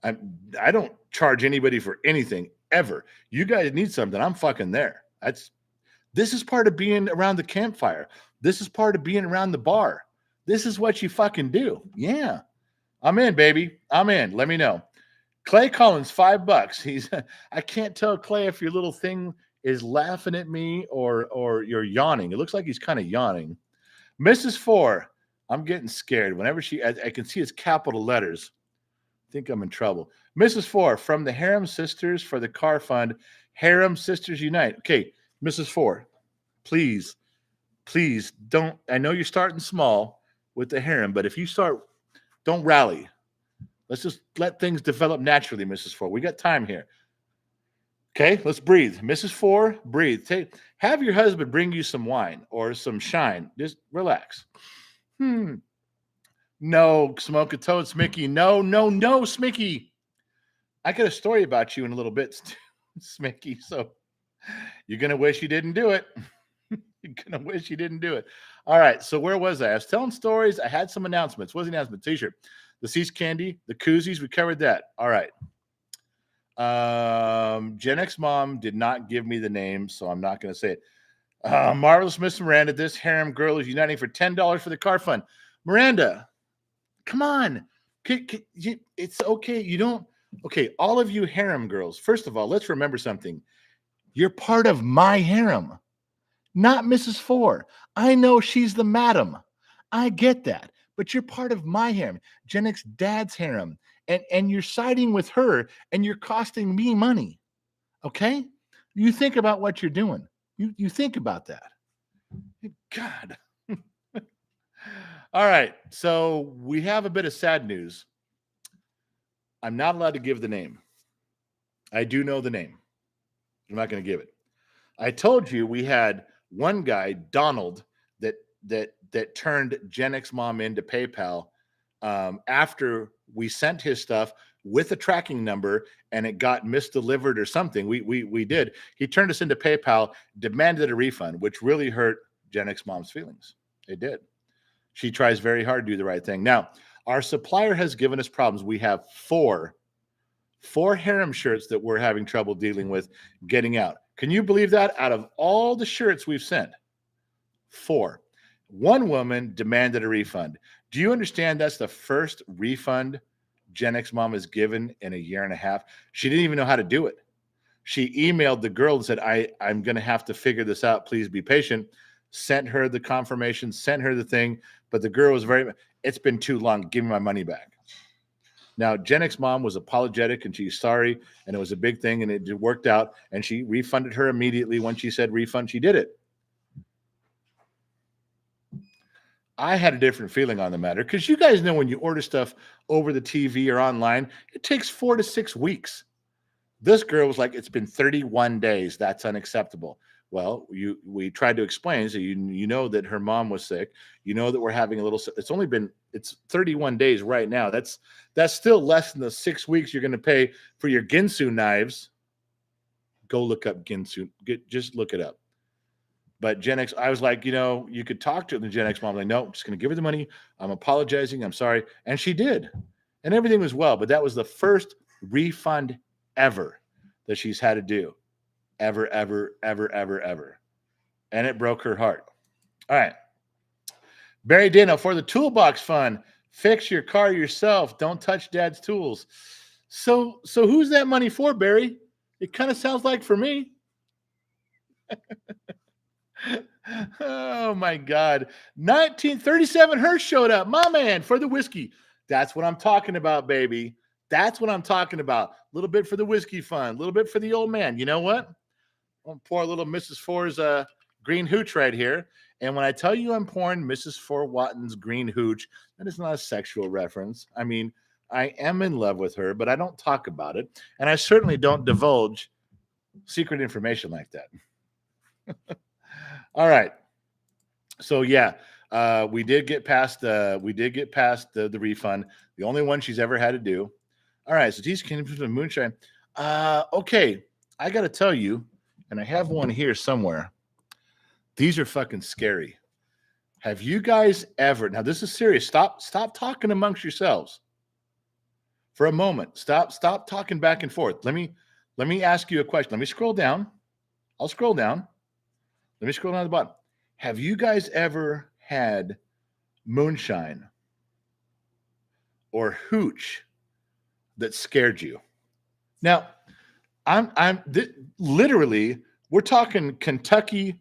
I don't charge anybody for anything ever. You guys need something, I'm fucking there. This is part of being around the campfire. This is part of being around the bar. This is what you fucking do. Yeah. I'm in, baby. I'm in. Let me know. Clay Collins, $5. I can't tell, Clay, if your little thing is laughing at me or you're yawning. It looks like he's kind of yawning. Mrs. Four, I'm getting scared. Whenever I can see it's capital letters. I think I'm in trouble. Mrs. Four, from the Harem Sisters for the Car Fund, Harem Sisters Unite. Okay, Mrs. Four, please don't. I know you're starting small with the harem, but if you start, don't rally. Let's just let things develop naturally, Mrs. Four. We got time here. Okay, let's breathe. Mrs. Four, breathe. Have your husband bring you some wine or some shine. Just relax. No, Smoke a Toad, Smicky. No, Smicky. I got a story about you in a little bit, Smicky. So you're going to wish you didn't do it. You're going to wish you didn't do it. All right, so where was I? I was telling stories. I had some announcements. What was the announcement? T-shirt. The Seas Candy, the koozies, we covered that. All right. Gen X Mom did not give me the name, so I'm not going to say it. Marvelous Miss Miranda, this harem girl is uniting for $10 for the car fund. Miranda, come on. It's okay. You don't. Okay, all of you harem girls, first of all, let's remember something. You're part of my harem, not Mrs. Four. I know she's the madam. I get that. But you're part of my harem, Gen X dad's harem, and you're siding with her, and you're costing me money. Okay? You think about what you're doing. You think about that. God. All right. So we have a bit of sad news. I'm not allowed to give the name. I do know the name. I'm not going to give it. I told you we had one guy, Donald, that turned Gen X Mom into PayPal after we sent his stuff with a tracking number and it got misdelivered or something. We did. He turned us into PayPal, demanded a refund, which really hurt Gen X Mom's feelings. It did. She tries very hard to do the right thing. Now, our supplier has given us problems. We have four harem shirts that we're having trouble dealing with getting out. Can you believe that? Out of all the shirts we've sent, 4. One woman demanded a refund. Do you understand that's the first refund Gen X Mom has given in a year and a half? She didn't even know how to do it. She emailed the girl and said, I'm going to have to figure this out. Please be patient. Sent her the confirmation, sent her the thing. But the girl was it's been too long. Give me my money back. Now, Gen X Mom was apologetic and she's sorry. And it was a big thing and it worked out. And she refunded her immediately. When she said refund, she did it. I had a different feeling on the matter because you guys know when you order stuff over the TV or online, it takes 4 to 6 weeks. This girl was like, it's been 31 days. That's unacceptable. Well, we tried to explain. So you know that her mom was sick. You know that we're having a little. It's 31 days right now. That's still less than the 6 weeks you're going to pay for your Ginsu knives. Go look up Ginsu. Just look it up. But Gen X, I was like, you could talk to the Gen X mom. Like, no, I'm just going to give her the money. I'm apologizing. I'm sorry. And she did. And everything was well. But that was the first refund ever that she's had to do. Ever. And it broke her heart. All right. Barry Dano, for the toolbox fund, fix your car yourself. Don't touch dad's tools. So who's that money for, Barry? It kind of sounds like for me. Oh my God. 1937 Hirsch showed up. My man, for the whiskey. That's what I'm talking about, baby. That's what I'm talking about. A little bit for the whiskey fund, a little bit for the old man. You know what? I'm pouring a little Mrs. Four's green hooch right here. And when I tell you I'm pouring Mrs. Four Watton's green hooch, that is not a sexual reference. I mean, I am in love with her, but I don't talk about it. And I certainly don't divulge secret information like that. All right. So yeah, we did get past the refund. The only one she's ever had to do. All right. So these came from moonshine. Okay. I got to tell you, and I have one here somewhere. These are fucking scary. Have you guys ever, now this is serious. Stop talking amongst yourselves for a moment. Stop talking back and forth. Let me ask you a question. Let me scroll down. I'll scroll down. Let me scroll down to the bottom. Have you guys ever had moonshine or hooch that scared you? Now, literally, we're talking Kentucky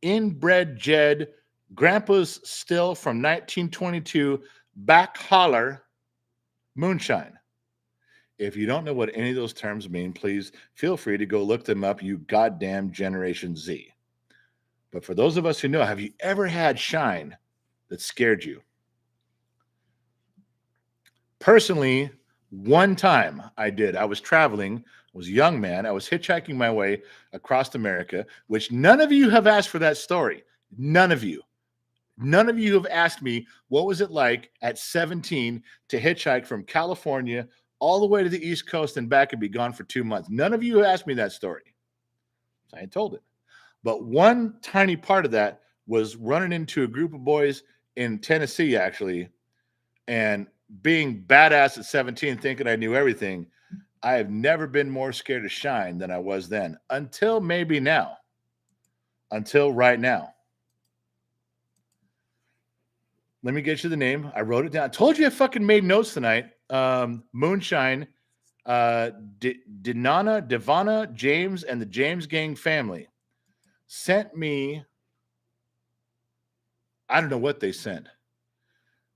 inbred Jed, grandpa's still from 1922, back holler moonshine. If you don't know what any of those terms mean, please feel free to go look them up, you goddamn Generation Z. But for those of us who know, have you ever had shine that scared you? Personally, one time I did. I was traveling, was a young man. I was hitchhiking my way across America, which none of you have asked for that story. None of you. None of you have asked me what was it like at 17 to hitchhike from California all the way to the East Coast and back and be gone for 2 months. None of you have asked me that story. So I ain't told it. But one tiny part of that was running into a group of boys in Tennessee, actually, and being badass at 17, thinking I knew everything. I have never been more scared of shine than I was then, until maybe now, until right now. Let me get you the name. I wrote it down. I told you I fucking made notes tonight. Moonshine, Devana, James, and the James Gang family sent me, I don't know what they sent,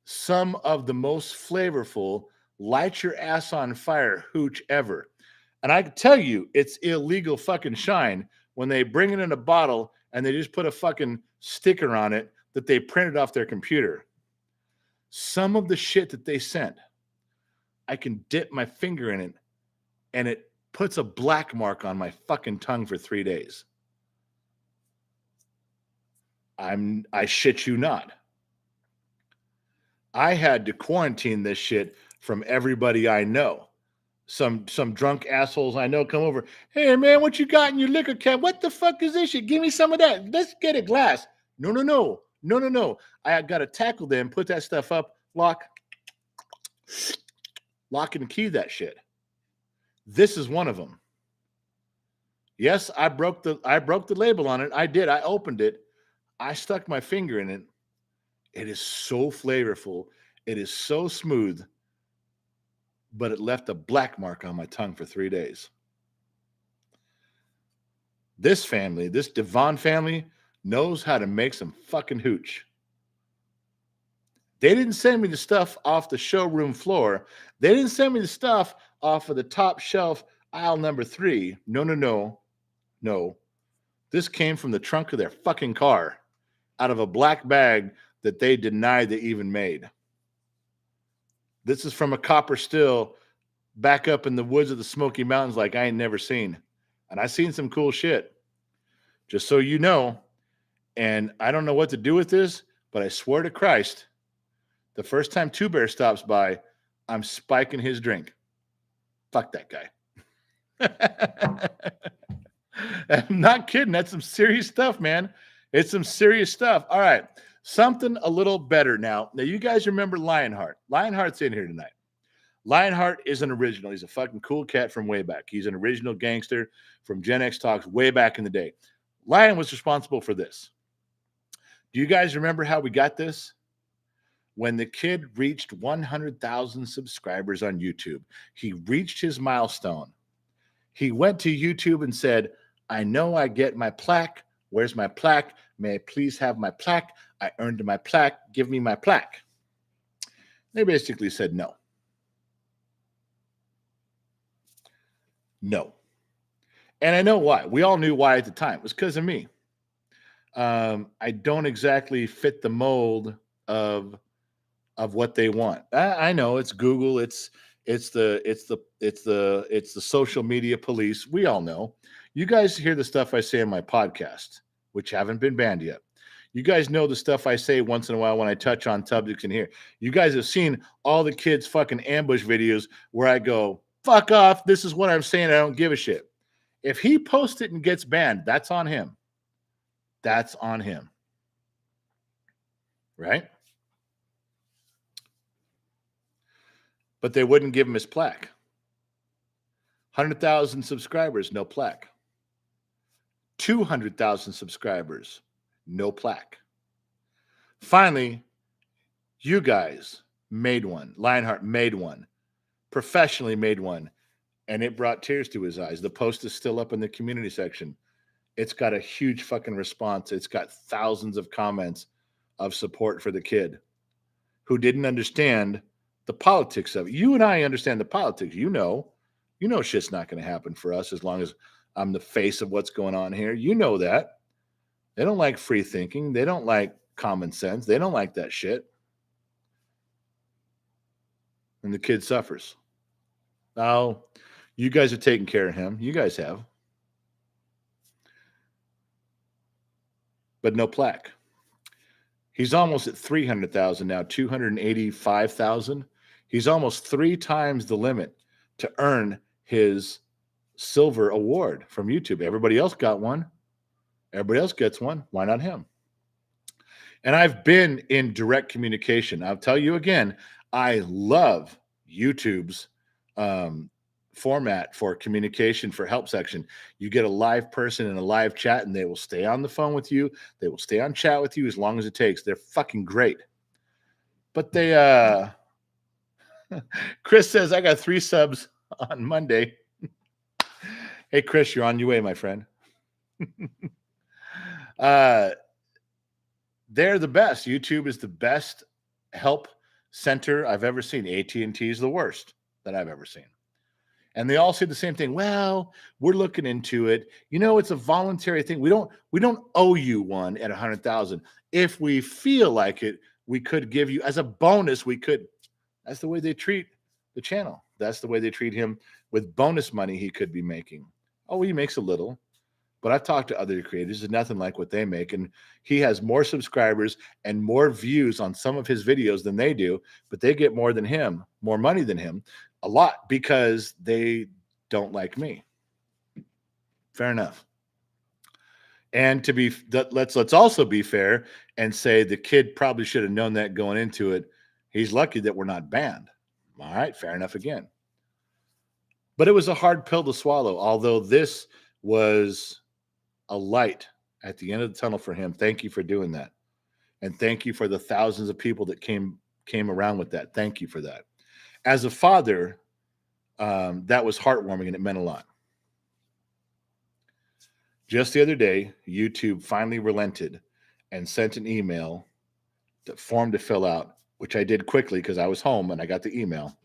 some of the most flavorful, light your ass on fire hooch ever. And I can tell you, it's illegal fucking shine when they bring it in a bottle and they just put a fucking sticker on it that they printed off their computer. Some of the shit that they sent, I can dip my finger in it and it puts a black mark on my fucking tongue for 3 days. I shit you not. I had to quarantine this shit from everybody I know. Some drunk assholes I know come over. Hey man, what you got in your liquor can? What the fuck is this shit? Give me some of that. Let's get a glass. No. I got to tackle them, put that stuff up, lock and key that shit. This is one of them. Yes, I broke the label on it. I did. I opened it. I stuck my finger in it. It is so flavorful. It is so smooth, but it left a black mark on my tongue for 3 days. This family, this Devon family, knows how to make some fucking hooch. They didn't send me the stuff off the showroom floor. They didn't send me the stuff off of the top shelf, aisle number 3. No. This came from the trunk of their fucking car, out of a black bag that they denied they even made. This is from a copper still back up in the woods of the Smoky Mountains like I ain't never seen. And I seen some cool shit. Just so you know, and I don't know what to do with this, but I swear to Christ, the first time Two Bear stops by, I'm spiking his drink. Fuck that guy. I'm not kidding. That's some serious stuff, man. It's some serious stuff. All right. Something a little better now. Now, you guys remember Lionheart. Lionheart's in here tonight. Lionheart is an original. He's a fucking cool cat from way back. He's an original gangster from Gen X Talks way back in the day. Lion was responsible for this. Do you guys remember how we got this? When the kid reached 100,000 subscribers on YouTube, he reached his milestone. He went to YouTube and said, I know I get my plaque. Where's my plaque? May I please have my plaque? I earned my plaque. Give me my plaque. They basically said no. No. And I know why. We all knew why at the time. It was because of me. I don't exactly fit the mold of what they want. I know it's Google. It's the social media police. We all know. You guys hear the stuff I say in my podcast, which haven't been banned yet. You guys know the stuff I say once in a while when I touch on subjects in here. You guys have seen all the kids' fucking ambush videos where I go, fuck off. This is what I'm saying. I don't give a shit. If he posts it and gets banned, that's on him. That's on him. Right? But they wouldn't give him his plaque. 100,000 subscribers, no plaque. 200,000 subscribers, no plaque. Finally, you guys made one. Lionheart made one. Professionally made one. And it brought tears to his eyes. The post is still up in the community section. It's got a huge fucking response. It's got thousands of comments of support for the kid who didn't understand the politics of it. You and I understand the politics. You know shit's not going to happen for us as long as I'm the face of what's going on here. You know that. They don't like free thinking. They don't like common sense. They don't like that shit. And the kid suffers. Now, you guys have taken care of him. You guys have. But no plaque. He's almost at 300,000 now, 285,000. He's almost 3 times the limit to earn his silver award from YouTube. Everybody else got one. Everybody else gets one. Why not him? And I've been in direct communication. I'll tell you again, I love YouTube's format for communication for help section. You get a live person in a live chat and they will stay on the phone with you. They will stay on chat with you as long as it takes. They're fucking great. But they, Chris says, I got 3 subs on Monday. Hey, Chris, you're on your way, my friend. They're the best. YouTube is the best help center I've ever seen. AT&T is the worst that I've ever seen. And they all say the same thing. Well, we're looking into it. You know, it's a voluntary thing. We don't owe you one at 100,000. If we feel like it, we could give you as a bonus. We could. That's the way they treat the channel. That's the way they treat him with bonus money he could be making. Oh, he makes a little. But I've talked to other creators. It's nothing like what they make. And he has more subscribers and more views on some of his videos than they do. But they get more than him, more money than him. A lot because they don't like me. Fair enough. And to be, let's also be fair and say the kid probably should have known that going into it. He's lucky that we're not banned. All right, fair enough again. But it was a hard pill to swallow, although this was a light at the end of the tunnel for him. Thank you for doing that. And thank you for the thousands of people that came around with that. Thank you for that. As a father, that was heartwarming and it meant a lot. Just the other day, YouTube finally relented and sent an email, form to fill out, which I did quickly because I was home and I got the email.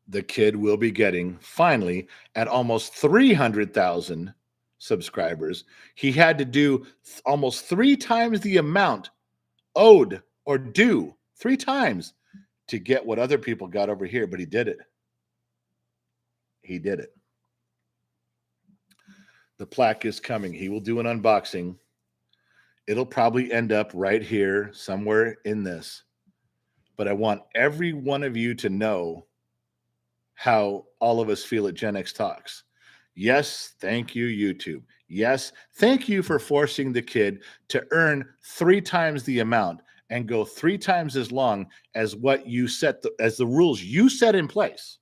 The kid will be getting, finally, at almost 300,000 subscribers. He had to do almost 3 times the amount owed or due 3 times to get what other people got over here, but he did it. He did it. The plaque is coming. He will do an unboxing. It'll probably end up right here, somewhere in this. But I want every one of you to know how all of us feel at Gen X Talks. Yes, thank you, YouTube. Yes, thank you for forcing the kid to earn 3 times the amount and go 3 times as long as what you set, as the rules you set in place.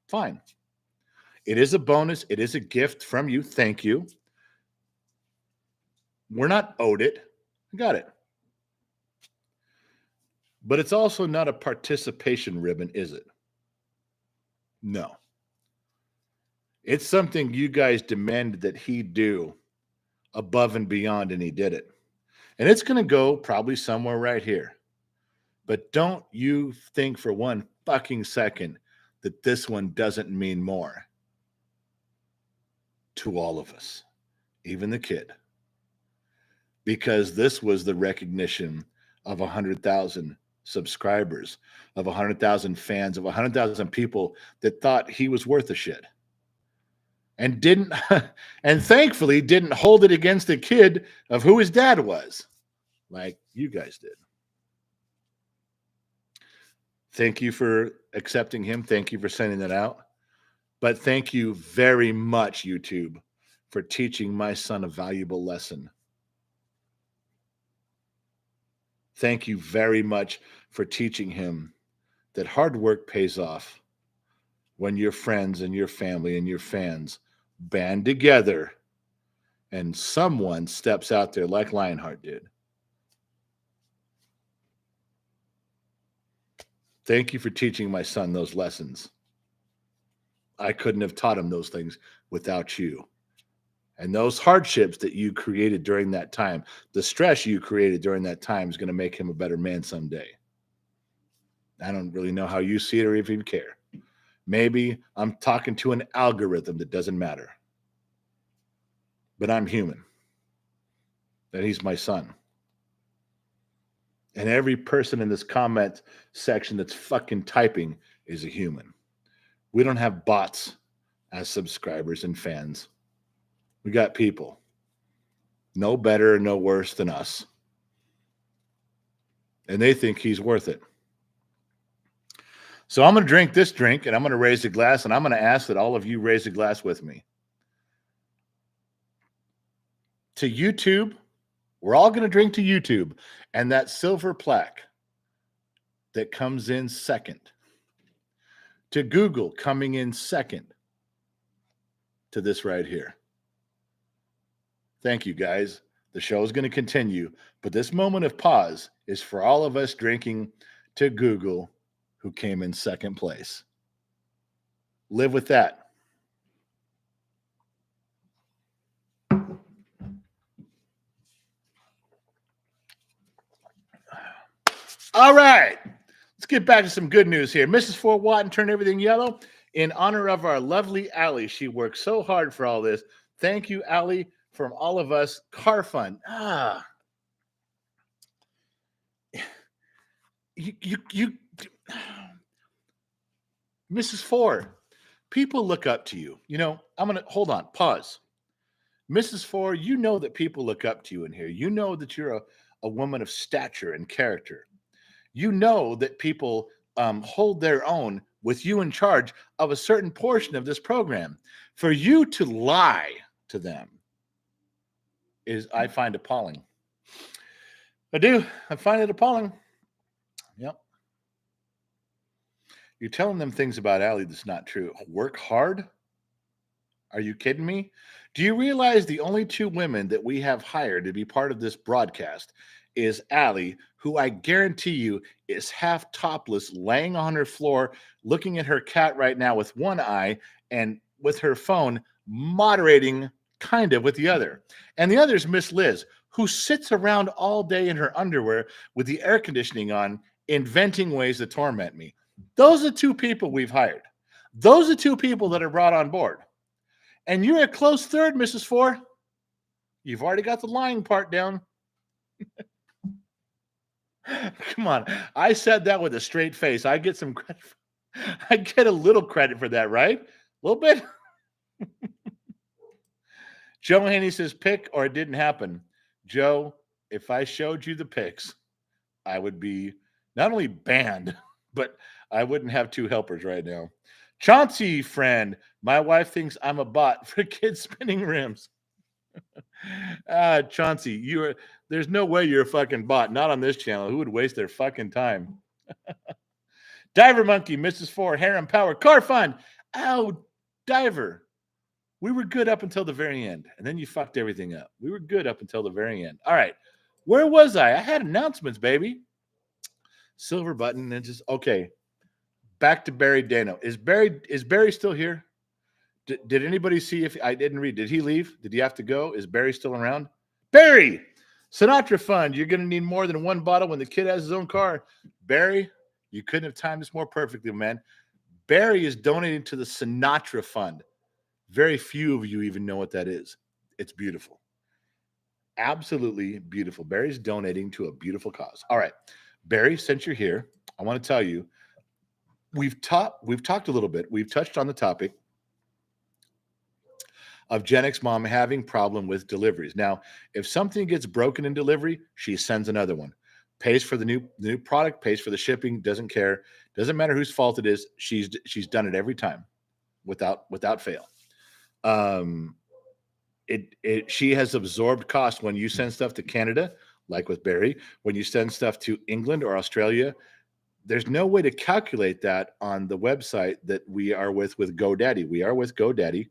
Fine. It is a bonus. It is a gift from you. Thank you. We're not owed it. Got it. But it's also not a participation ribbon, is it? No. It's something you guys demanded that he do above and beyond, and he did it. And it's going to go probably somewhere right here. But don't you think for one fucking second that this one doesn't mean more to all of us, even the kid. Because this was the recognition of 100,000 subscribers, of 100,000 fans, of 100,000 people that thought he was worth a shit. And didn't, and thankfully didn't hold it against the kid of who his dad was, like you guys did. Thank you for accepting him. Thank you for sending that out. But thank you very much, YouTube, for teaching my son a valuable lesson. Thank you very much for teaching him that hard work pays off when your friends and your family and your fans band together and someone steps out there like Lionheart did. Thank you for teaching my son those lessons. I couldn't have taught him those things without you. And those hardships that you created during that time, the stress you created during that time is going to make him a better man someday. I don't really know how you see it or even care. Maybe I'm talking to an algorithm that doesn't matter. But I'm human. And he's my son. And every person in this comment section that's fucking typing is a human. We don't have bots as subscribers and fans. We got people. No better, no worse than us. And they think he's worth it. So I'm going to drink this drink, and I'm going to raise a glass, and I'm going to ask that all of you raise a glass with me. To YouTube, we're all going to drink to YouTube, and that silver plaque that comes in second. To Google, coming in second to this right here. Thank you, guys. The show is going to continue, but this moment of pause is for all of us drinking to Google, who came in second place. Live with that. All right. Let's get back to some good news here. Mrs. Fort Watton turned everything yellow in honor of our lovely Allie. She worked so hard for all this. Thank you, Allie, from all of us. Car Fund. You Mrs. Ford, people look up to you. You know, I'm going to hold on, pause. Mrs. Ford, you know that people look up to you in here. You know that you're a woman of stature and character. You know that people hold their own with you in charge of a certain portion of this program. For you to lie to them is, I find, appalling. I do. I find it appalling. Yep. You're telling them things about Allie that's not true. Work hard? Are you kidding me? Do you realize the only 2 women that we have hired to be part of this broadcast is Allie, who I guarantee you is half topless, laying on her floor, looking at her cat right now with one eye and with her phone moderating kind of with the other. And the other is Miss Liz, who sits around all day in her underwear with the air conditioning on, inventing ways to torment me. Those are 2 people we've hired. Those are 2 people that are brought on board. And you're a close third, Mrs. Ford. You've already got the lying part down. Come on. I said that with a straight face. I get some credit. I get a little credit for that, right? A little bit. Joe Haney says pick or it didn't happen. Joe, if I showed you the pics, I would be not only banned, but I wouldn't have two helpers right now. Chauncey, friend, my wife thinks I'm a bot for kids spinning rims. Chauncey, there's no way you're a fucking bot. Not on this channel. Who would waste their fucking time? Diver Monkey, Mrs. Four, Harem Power, Car Fund. Oh, Diver. We were good up until the very end, and then you fucked everything up. We were good up until the very end. All right. Where was I? I had announcements, baby. Silver button and just okay. Back to Barry Dano. Is Barry still here? Did anybody see if I didn't read? Did he leave? Did he have to go? Is Barry still around? Barry, Sinatra Fund. You're going to need more than one bottle when the kid has his own car. Barry, you couldn't have timed this more perfectly, man. Barry is donating to the Sinatra Fund. Very few of you even know what that is. It's beautiful. Absolutely beautiful. Barry's donating to a beautiful cause. All right. Barry, since you're here, I want to tell you, we've talked a little bit. We've touched on the topic of Gen X mom having problem with deliveries. Now, if something gets broken in delivery, she sends another one. Pays for the new product, pays for the shipping, doesn't care. Doesn't matter whose fault it is. She's done it every time without fail. She has absorbed cost when you send stuff to Canada, like with Barry, when you send stuff to England or Australia. There's no way to calculate that on the website that we are with GoDaddy. We are with GoDaddy,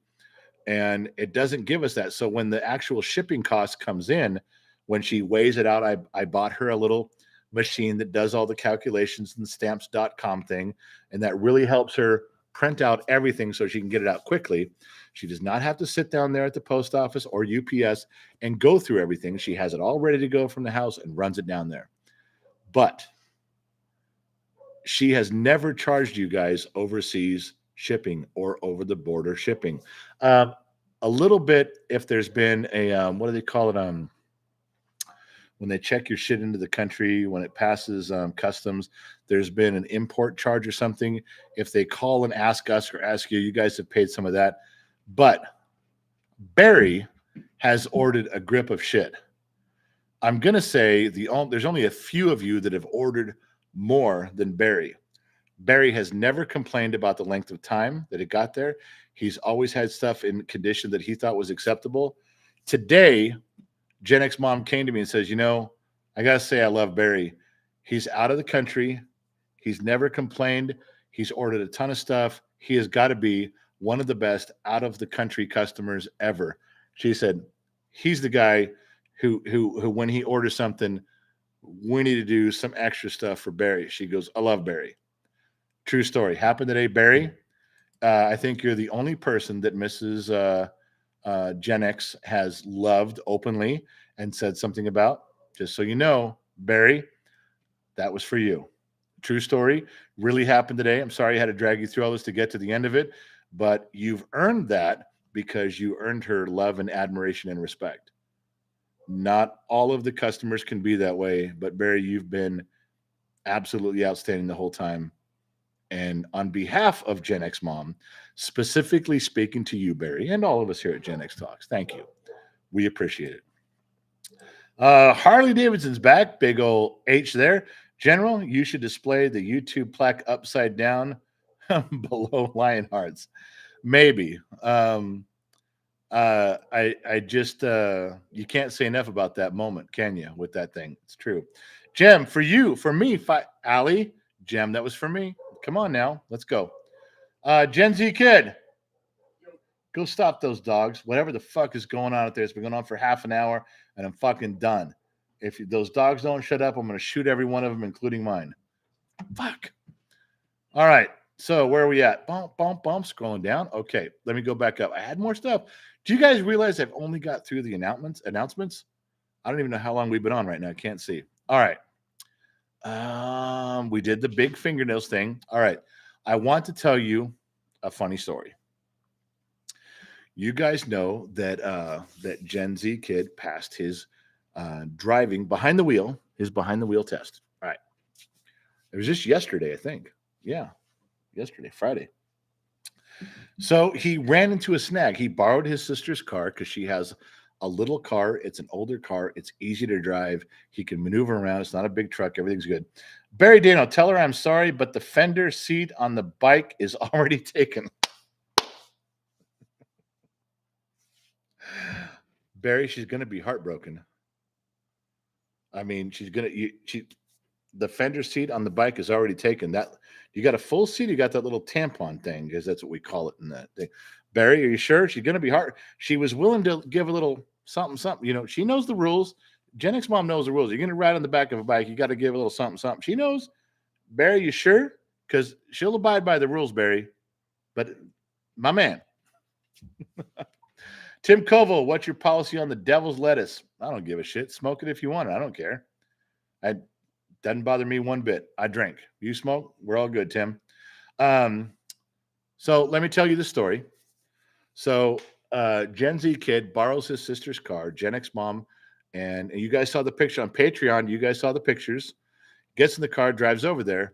and it doesn't give us that. So when the actual shipping cost comes in, when she weighs it out, I bought her a little machine that does all the calculations and stamps.com thing, and that really helps her print out everything so she can get it out quickly. She does not have to sit down there at the post office or UPS and go through everything. She has it all ready to go from the house and runs it down there. But she has never charged you guys overseas shipping or over the border shipping. A little bit if there's been a, what do they call it? When they check your shit into the country, when it passes customs, there's been an import charge or something. If they call and ask us or ask you, you guys have paid some of that. But Barry has ordered a grip of shit. I'm going to say there's only a few of you that have ordered more than Barry. Barry has never complained about the length of time that it got there. He's always had stuff in condition that he thought was acceptable. Today, Gen X mom came to me and says, I got to say I love Barry. He's out of the country. He's never complained. He's ordered a ton of stuff. He has got to be one of the best out of the country customers ever. She said, he's the guy who when he orders something, we need to do some extra stuff for Barry. She goes, I love Barry. True story. Happened today, Barry. I think you're the only person that Mrs. Gen X has loved openly and said something about. Just so you know, Barry, that was for you. True story. Really happened today. I'm sorry I had to drag you through all this to get to the end of it, but you've earned that because you earned her love and admiration and respect. Not all of the customers can be that way, but Barry, you've been absolutely outstanding the whole time. And on behalf of Gen X Mom, specifically speaking to you, Barry, and all of us here at Gen X Talks, thank you. We appreciate it. Harley Davidson's back. Big old H there. General, you should display the YouTube plaque upside down below lion hearts. Maybe. I just, you can't say enough about that moment, can you, with that thing? It's true. Jem, for you, for me, Allie, Jem, that was for me. Come on now. Let's go. Gen Z kid, go stop those dogs. Whatever the fuck is going on out there, it's been going on for half an hour, and I'm fucking done. If those dogs don't shut up, I'm going to shoot every one of them, including mine. Fuck. All right. So where are we at? Bump. Scrolling down. Okay. Let me go back up. I had more stuff. Do you guys realize I've only got through the announcements? I don't even know how long we've been on right now. I can't see. All right. We did the big fingernails thing. All right. I want to tell you a funny story. You guys know that that Gen Z kid passed his driving behind the wheel test. All right. It was just yesterday, I think. Yeah, yesterday, Friday. So he ran into a snag. He borrowed his sister's car because she has a little car. It's an older car. It's easy to drive. He can maneuver around. It's not a big truck. Everything's good. Barry Dano, tell her I'm sorry, but the fender seat on the bike is already taken. Barry, she's going to be heartbroken. I mean, the fender seat on the bike is already taken. That you got a full seat, you got that little tampon thing, because that's what we call it in that thing. Barry, are you sure? She's going to be hard. She was willing to give a little something, something. You know, she knows the rules. Gen X mom knows the rules. You're going to ride on the back of a bike. You got to give a little something, something. She knows. Barry, you sure? Because she'll abide by the rules, Barry. But my man, Tim Koval, what's your policy on the devil's lettuce? I don't give a shit. Smoke it if you want it. I don't care. Doesn't bother me one bit. I drink. You smoke? We're all good, Tim. So let me tell you the story. So Gen Z kid borrows his sister's car, Gen X mom, and you guys saw the picture on Patreon. You guys saw the pictures. Gets in the car, drives over there,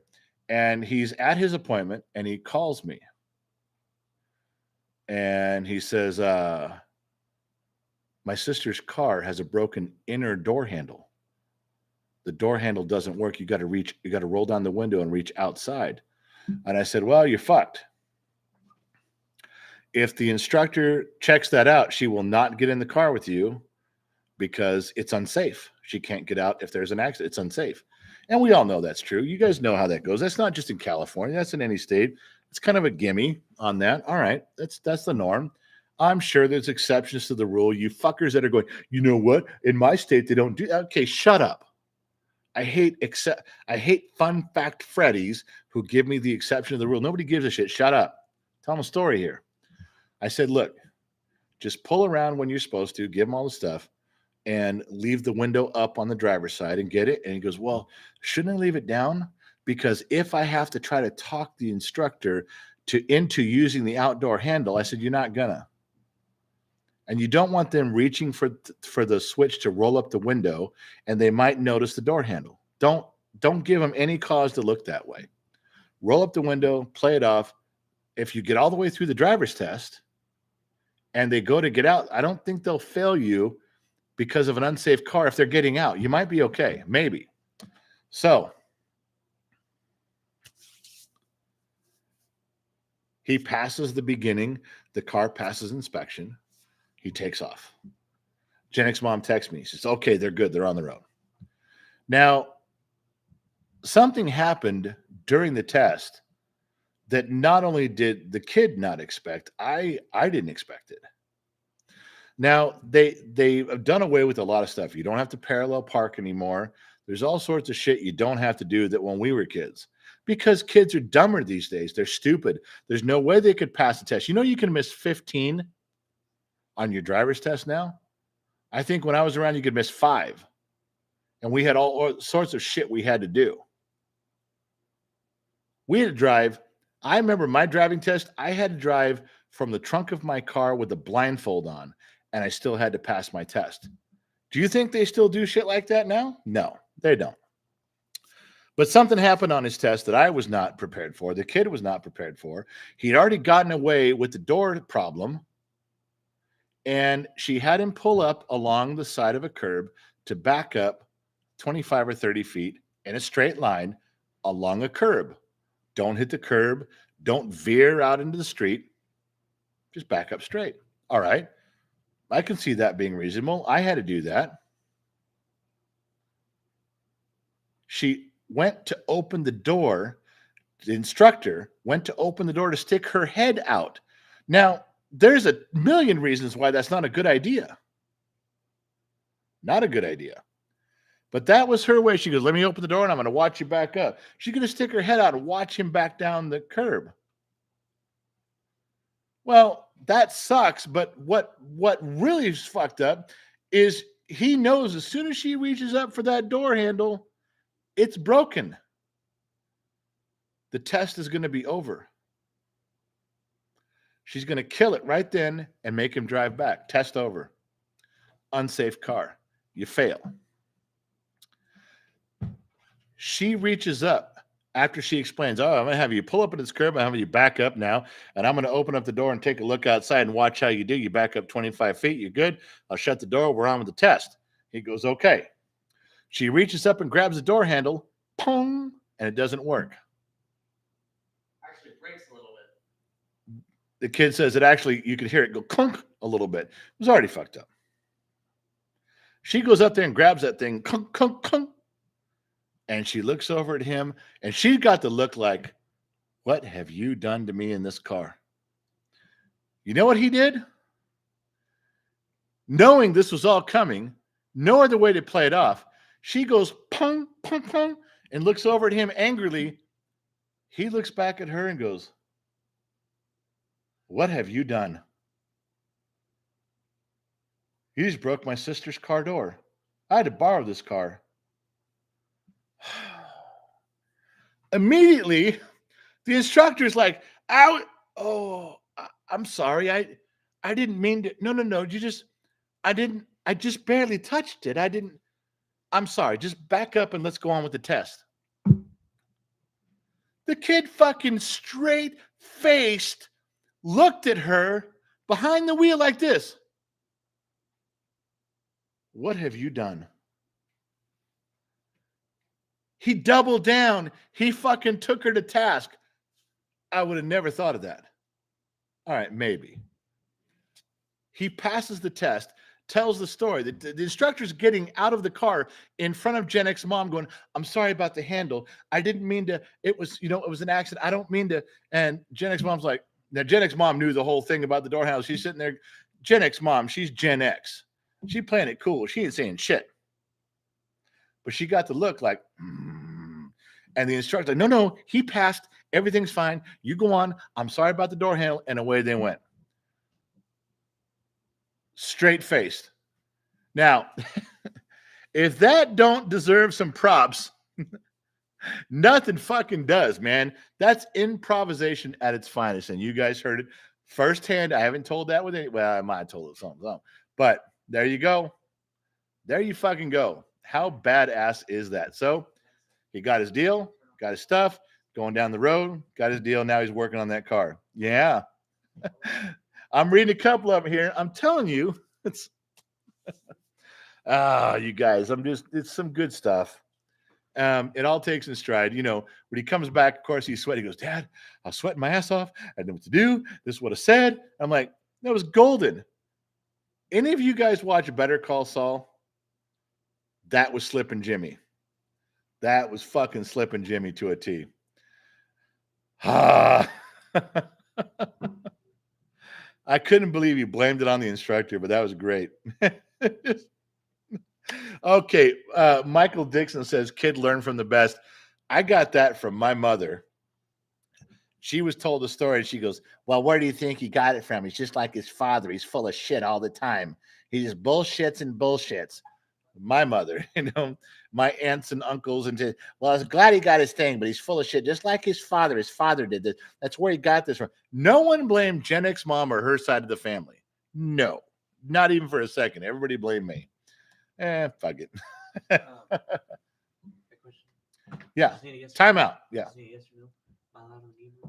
and he's at his appointment, and he calls me. And he says, my sister's car has a broken inner door handle. The door handle doesn't work. You got to roll down the window and reach outside. And I said, well, you're fucked. If the instructor checks that out, she will not get in the car with you because it's unsafe. She can't get out if there's an accident. It's unsafe. And we all know that's true. You guys know how that goes. That's not just in California. That's in any state. It's kind of a gimme on that. All right. That's the norm. I'm sure there's exceptions to the rule. You fuckers that are going, you know what? In my state, they don't do that. Okay, shut up. I hate fun fact Freddies who give me the exception of the rule. Nobody gives a shit. Shut up. Tell them a story here. I said, look, just pull around when you're supposed to, give them all the stuff, and leave the window up on the driver's side and get it. And he goes, well, shouldn't I leave it down? Because if I have to try to talk the instructor into using the outdoor handle, I said, you're not gonna. And you don't want them reaching for the switch to roll up the window, and they might notice the door handle. Don't give them any cause to look that way. Roll up the window, play it off. If you get all the way through the driver's test and they go to get out, I don't think they'll fail you because of an unsafe car. If they're getting out, you might be okay, maybe. So he passes the beginning. The car passes inspection. He takes off. Gen X mom texts me. She says, okay, they're good. They're on the road. Now, something happened during the test that not only did the kid not expect, I didn't expect it. Now, they've done away with a lot of stuff. You don't have to parallel park anymore. There's all sorts of shit you don't have to do that when we were kids. Because kids are dumber these days. They're stupid. There's no way they could pass the test. You know you can miss 15 on your driver's test now? I think when I was around, you could miss 5. And we had all sorts of shit we had to do. We had to drive. I remember my driving test, I had to drive from the trunk of my car with the blindfold on, and I still had to pass my test. Do you think they still do shit like that now? No, they don't. But something happened on his test that I was not prepared for. The kid was not prepared for. He'd already gotten away with the door problem, and she had him pull up along the side of a curb to back up 25 or 30 feet in a straight line along a curb. Don't hit the curb. Don't veer out into the street. Just back up straight. All right. I can see that being reasonable. I had to do that. She went to open the door. The instructor went to open the door to stick her head out. Now, there's a million reasons why that's not a good idea. Not a good idea. But that was her way. She goes, let me open the door and I'm going to watch you back up. She's going to stick her head out and watch him back down the curb. Well, that sucks. But what really is fucked up is he knows as soon as she reaches up for that door handle, it's broken. The test is going to be over. She's going to kill it right then and make him drive back. Test over. Unsafe car. You fail. She reaches up After she explains, oh, I'm going to have you pull up at this curb. I'm having you back up now. And I'm going to open up the door and take a look outside and watch how you do. You back up 25 feet. You're good. I'll shut the door. We're on with the test. He goes, okay. She reaches up and grabs the door handle. Pong. And it doesn't work. Actually breaks a little bit. The kid says it actually, you could hear it go clunk a little bit. It was already fucked up. She goes up there and grabs that thing. Clunk, clunk, clunk. And she looks over at him, and she got the look like, what have you done to me in this car? You know what he did? Knowing this was all coming, no other way to play it off, she goes, pong, pong, pong, and looks over at him angrily. He looks back at her and goes, what have you done? You just broke my sister's car door. I had to borrow this car. Immediately, the instructor's like, ow, oh, I'm sorry. I didn't mean to. No. I just barely touched it. I'm sorry. Just back up and let's go on with the test. The kid fucking straight-faced looked at her behind the wheel like this. What have you done? He doubled down. He fucking took her to task. I would have never thought of that. All right, maybe. He passes the test, tells the story. The instructor's getting out of the car in front of Gen X's mom going, I'm sorry about the handle. I didn't mean to. It was an accident. I don't mean to. And Gen X's mom's like, now Gen X's mom knew the whole thing about the door handle. She's sitting there. Gen X's mom, she's Gen X. She playing it cool. She ain't saying shit. But she got the look like, and the instructor like, no, he passed. Everything's fine. You go on. I'm sorry about the door handle. And away they went. Straight-faced. Now, if that don't deserve some props, nothing fucking does, man. That's improvisation at its finest. And you guys heard it firsthand. I haven't told that with any. Well, I might have told it something. But there you go. There you fucking go. How badass is that? So he got his deal, got his stuff, going down the road, got his deal. Now he's working on that car. Yeah. I'm reading a couple of them here. I'm telling you, it's you guys, it's some good stuff. It all takes in stride. When he comes back, of course, he's sweating. He goes, Dad, I was sweating my ass off. I didn't know what to do. This is what I said. I'm like, that was golden. Any of you guys watch Better Call Saul? That was Slippin' Jimmy. That was fucking Slippin' Jimmy to a T. I couldn't believe you blamed it on the instructor, but that was great. Okay, Michael Dixon says, kid learn from the best. I got that from my mother. She was told a story, and she goes, well, where do you think he got it from? He's just like his father. He's full of shit all the time. He just bullshits and bullshits. My mother, my aunts and uncles, and said, well, I was glad he got his thing, but he's full of shit, just like his father. His father did this. That's where he got this from. No one blamed Gen X mom or her side of the family. No, not even for a second. Everybody blamed me. Fuck it. Yeah, timeout. Yeah,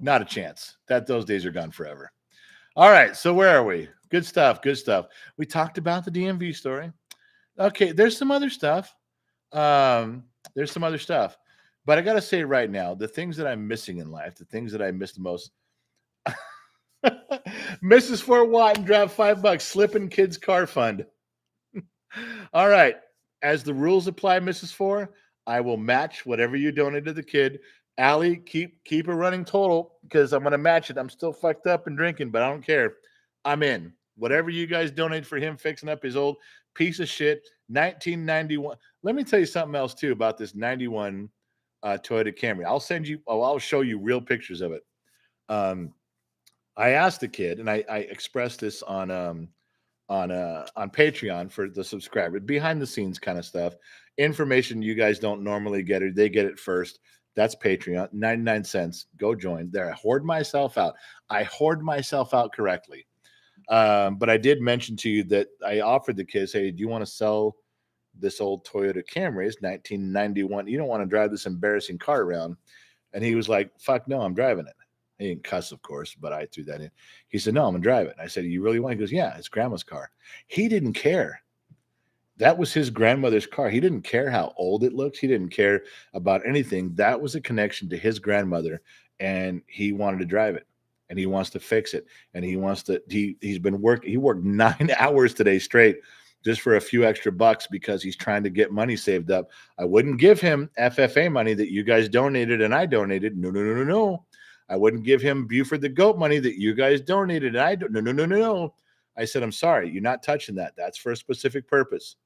not a chance. Those days are gone forever. All right, so where are we? Good stuff. We talked about the DMV story. Okay, there's some other stuff. But I got to say right now, the things that I'm missing in life, the things that I miss the most. Mrs. Fort Watton dropped $5, slipping kids car fund. All right. As the rules apply, Mrs. Four, I will match whatever you donate to the kid. Allie, keep a running total because I'm going to match it. I'm still fucked up and drinking, but I don't care. I'm in. Whatever you guys donate for him fixing up his old piece of shit 1991. Let me tell you something else too about this 91 Toyota Camry. I'll show you real pictures of it. I asked the kid, and I expressed this on Patreon for the subscriber, behind the scenes kind of stuff, information you guys don't normally get, or they get it first. That's Patreon, 99 cents. Go join there. I hoard myself out correctly. But I did mention to you that I offered the kids, hey, do you want to sell this old Toyota Camry? It's 1991. You don't want to drive this embarrassing car around. And he was like, fuck no, I'm driving it. He didn't cuss, of course, but I threw that in. He said, no, I'm going to drive it. I said, you really want it? He goes, yeah, it's grandma's car. He didn't care. That was his grandmother's car. He didn't care how old it looked. He didn't care about anything. That was a connection to his grandmother, and he wanted to drive it, and he wants to fix it, and he wants to. He's been working. He worked 9 hours today straight just for a few extra bucks because he's trying to get money saved up. I wouldn't give him FFA money that you guys donated and I donated. No, no, no, no, no. I wouldn't give him Buford the Goat money that you guys donated and I don't. No, no, no, no, no. I said, I'm sorry, you're not touching that. That's for a specific purpose.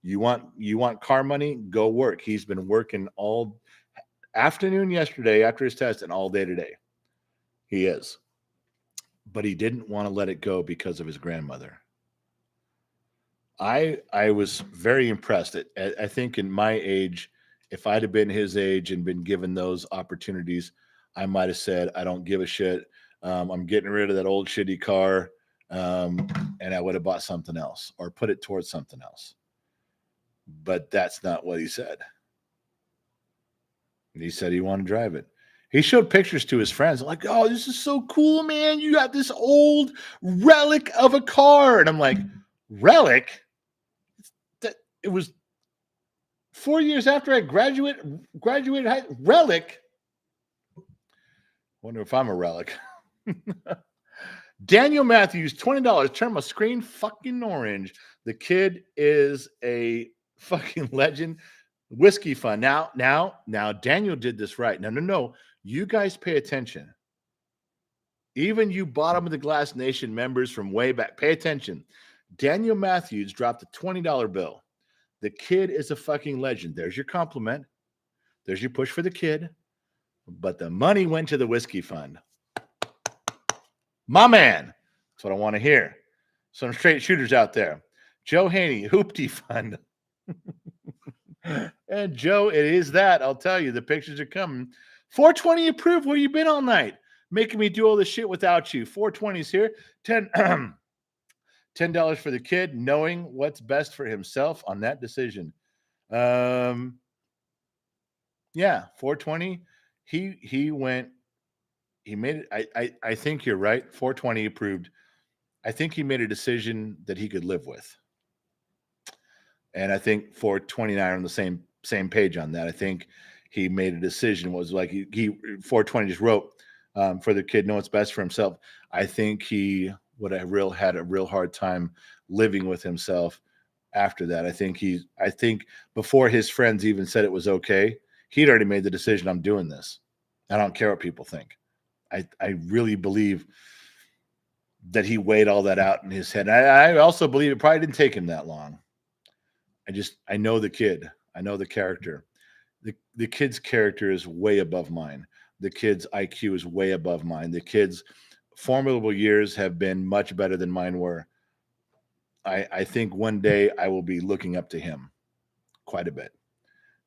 You want car money? Go work. He's been working all afternoon yesterday after his test and all day today. He is. But he didn't want to let it go because of his grandmother. I was very impressed. I think in my age, if I'd have been his age and been given those opportunities, I might have said, I don't give a shit. I'm getting rid of that old shitty car. And I would have bought something else or put it towards something else. But that's not what he said. He said he wanted to drive it. He showed pictures to his friends like, oh, this is so cool, man. You got this old relic of a car. And I'm like, relic? It was 4 years after I graduated relic. Wonder if I'm a relic. Daniel Matthews, $20. Turn my screen fucking orange. The kid is a fucking legend. Whiskey fund. Now, Daniel did this right. No. You guys pay attention. Even you bottom of the glass nation members from way back, pay attention. Daniel Matthews dropped a $20 bill. The kid is a fucking legend. There's your compliment. There's your push for the kid. But the money went to the whiskey fund. My man. That's what I want to hear. Some straight shooters out there. Joe Haney, Hoopty Fund. And Joe, it is that. I'll tell you, the pictures are coming. 420 approved. Where you been all night? Making me do all this shit without you. 420's here. $10 for the kid, knowing what's best for himself on that decision. Yeah, 420. He went. He made it. I think you're right. 420 approved. I think he made a decision that he could live with. And I think 429 on the same page on that. I think he made a decision. Was like he 420 just wrote for the kid, know what's best for himself. I think he had a real hard time living with himself after that. I think before his friends even said it was okay, he'd already made the decision. I'm doing this. I don't care what people think. I really believe that he weighed all that out in his head. I also believe it probably didn't take him that long. I know the kid. I know the character. The kid's character is way above mine. The kid's IQ is way above mine. The kid's formidable years have been much better than mine were. I think one day I will be looking up to him quite a bit.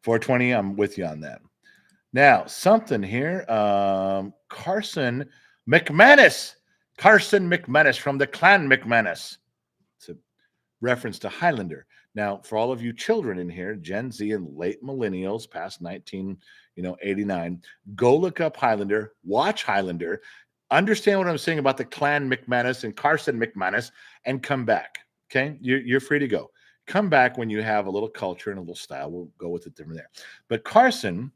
420, I'm with you on that. Now, something here. Carson McManus from the Clan McManus. It's a reference to Highlander. Now, for all of you children in here, Gen Z and late millennials past 1989, go look up Highlander, watch Highlander, understand what I'm saying about the Clan McManus and Carson McManus, and come back. Okay? You're free to go. Come back when you have a little culture and a little style. We'll go with it different there. But Carson,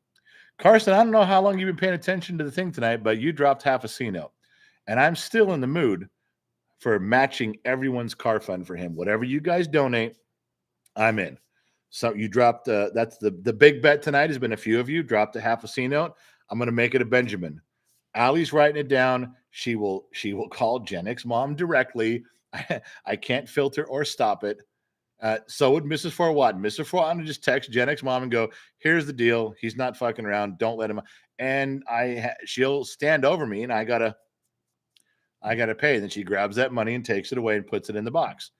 I don't know how long you've been paying attention to the thing tonight, but you dropped half a C note. And I'm still in the mood for matching everyone's car fund for him. Whatever you guys donate, I'm in. So you dropped that's the big bet tonight has been a few of you dropped a half a C note. I'm going to make it a Benjamin. Allie's writing it down. She will call Gen X mom directly. I can't filter or stop it. So would Mrs. Forwatton. Mrs. Forwatton would just text Gen X mom and go, here's the deal. He's not fucking around. Don't let him. And she'll stand over me and I gotta pay. And then she grabs that money and takes it away and puts it in the box.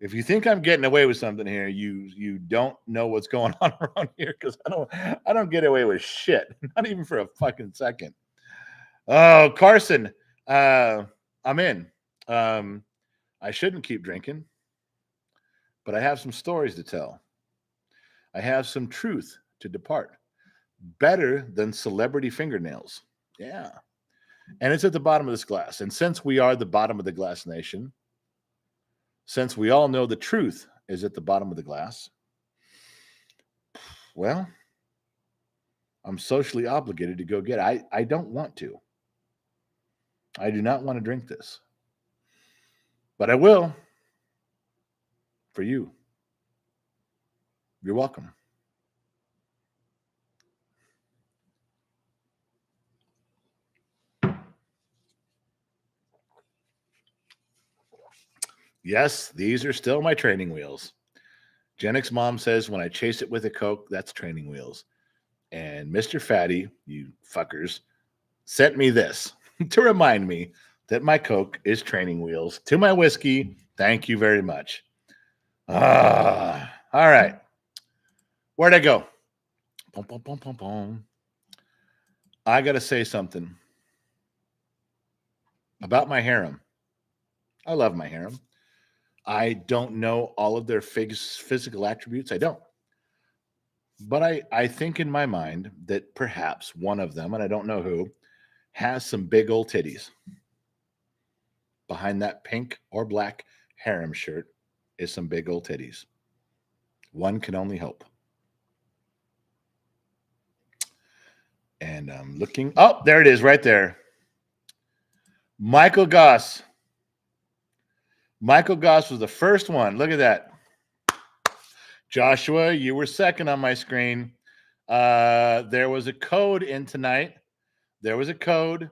If you think I'm getting away with something here, you don't know what's going on around here because I don't get away with shit. Not even for a fucking second. Oh, Carson, I'm in. I shouldn't keep drinking, but I have some stories to tell. I have some truth to depart. better than celebrity fingernails. Yeah. And it's at the bottom of this glass. And since we are the bottom of the glass nation, since we all know the truth is at the bottom of the glass, well, I'm socially obligated to go get it. I don't want to. I do not want to drink this. But I will for you. You're welcome. Yes, these are still my training wheels. Jenix Mom says when I chase it with a Coke, that's training wheels. And Mr. Fatty, you fuckers, sent me this to remind me that my Coke is training wheels. To my whiskey, thank you very much. All right. Where'd I go? Boom, boom, boom, boom, boom. I got to say something about my harem. I love my harem. I don't know all of their physical attributes. I don't. But I think in my mind that perhaps one of them, and I don't know who, has some big old titties. Behind that pink or black harem shirt is some big old titties. One can only hope. And I'm looking. Oh, there it is right there. Michael Goss. Michael Goss was the first one. Look at that. Joshua, you were second on my screen. There was a code in tonight. There was a code.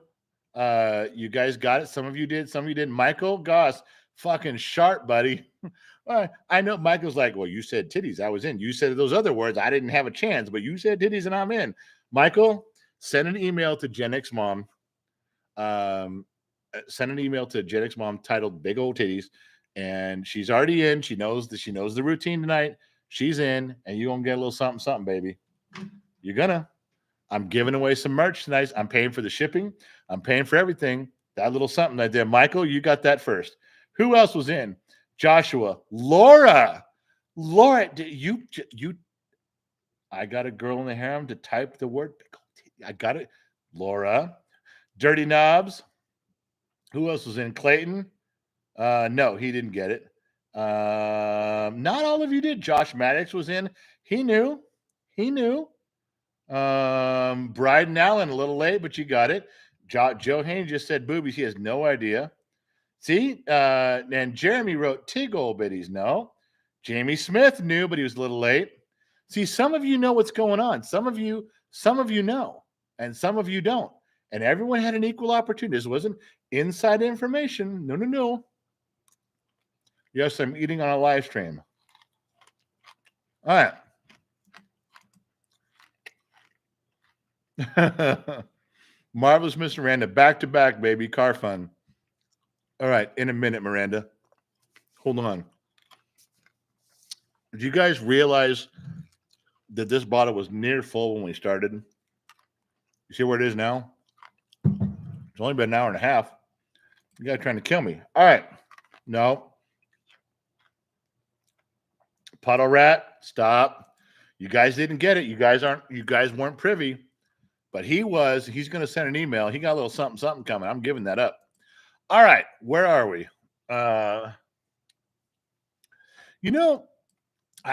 You guys got it. Some of you did. Some of you didn't. Michael Goss, fucking sharp, buddy. I know Michael's like, well, you said titties. I was in. You said those other words. I didn't have a chance, but you said titties and I'm in. Michael, send an email to Gen X Mom. Send an email to Gen X Mom titled Big Old Titties. And she's already in. She knows the routine tonight. She's in, and you're going to get a little something, something, baby. You're going to. I'm giving away some merch tonight. I'm paying for the shipping. I'm paying for everything. That little something right there. Michael, you got that first. Who else was in? Joshua. Laura, you I got a girl in the harem to type the word. I got it. Laura. Dirty Knobs. Who else was in? Clayton. No, he didn't get it. Not all of you did. Josh Maddox was in. He knew. Bryden Allen, a little late, but you got it. Joe Haynes just said boobies. He has no idea. See? And Jeremy wrote Tig old biddies. No. Jamie Smith knew, but he was a little late. See, some of you know what's going on. Some of you know, and some of you don't. And everyone had an equal opportunity. This wasn't inside information. No. Yes, I'm eating on a live stream. All right. Marvelous Miss Miranda, back to back, baby. Car fun. All right, in a minute, Miranda. Hold on. Did you guys realize that this bottle was near full when we started? You see where it is now? It's only been an hour and a half. You guys trying to kill me. All right. No. Puddle Rat, stop. You guys didn't get it. You guys weren't privy. But he was. He's going to send an email. He got a little something coming. I'm giving that up. All right. Where are we? I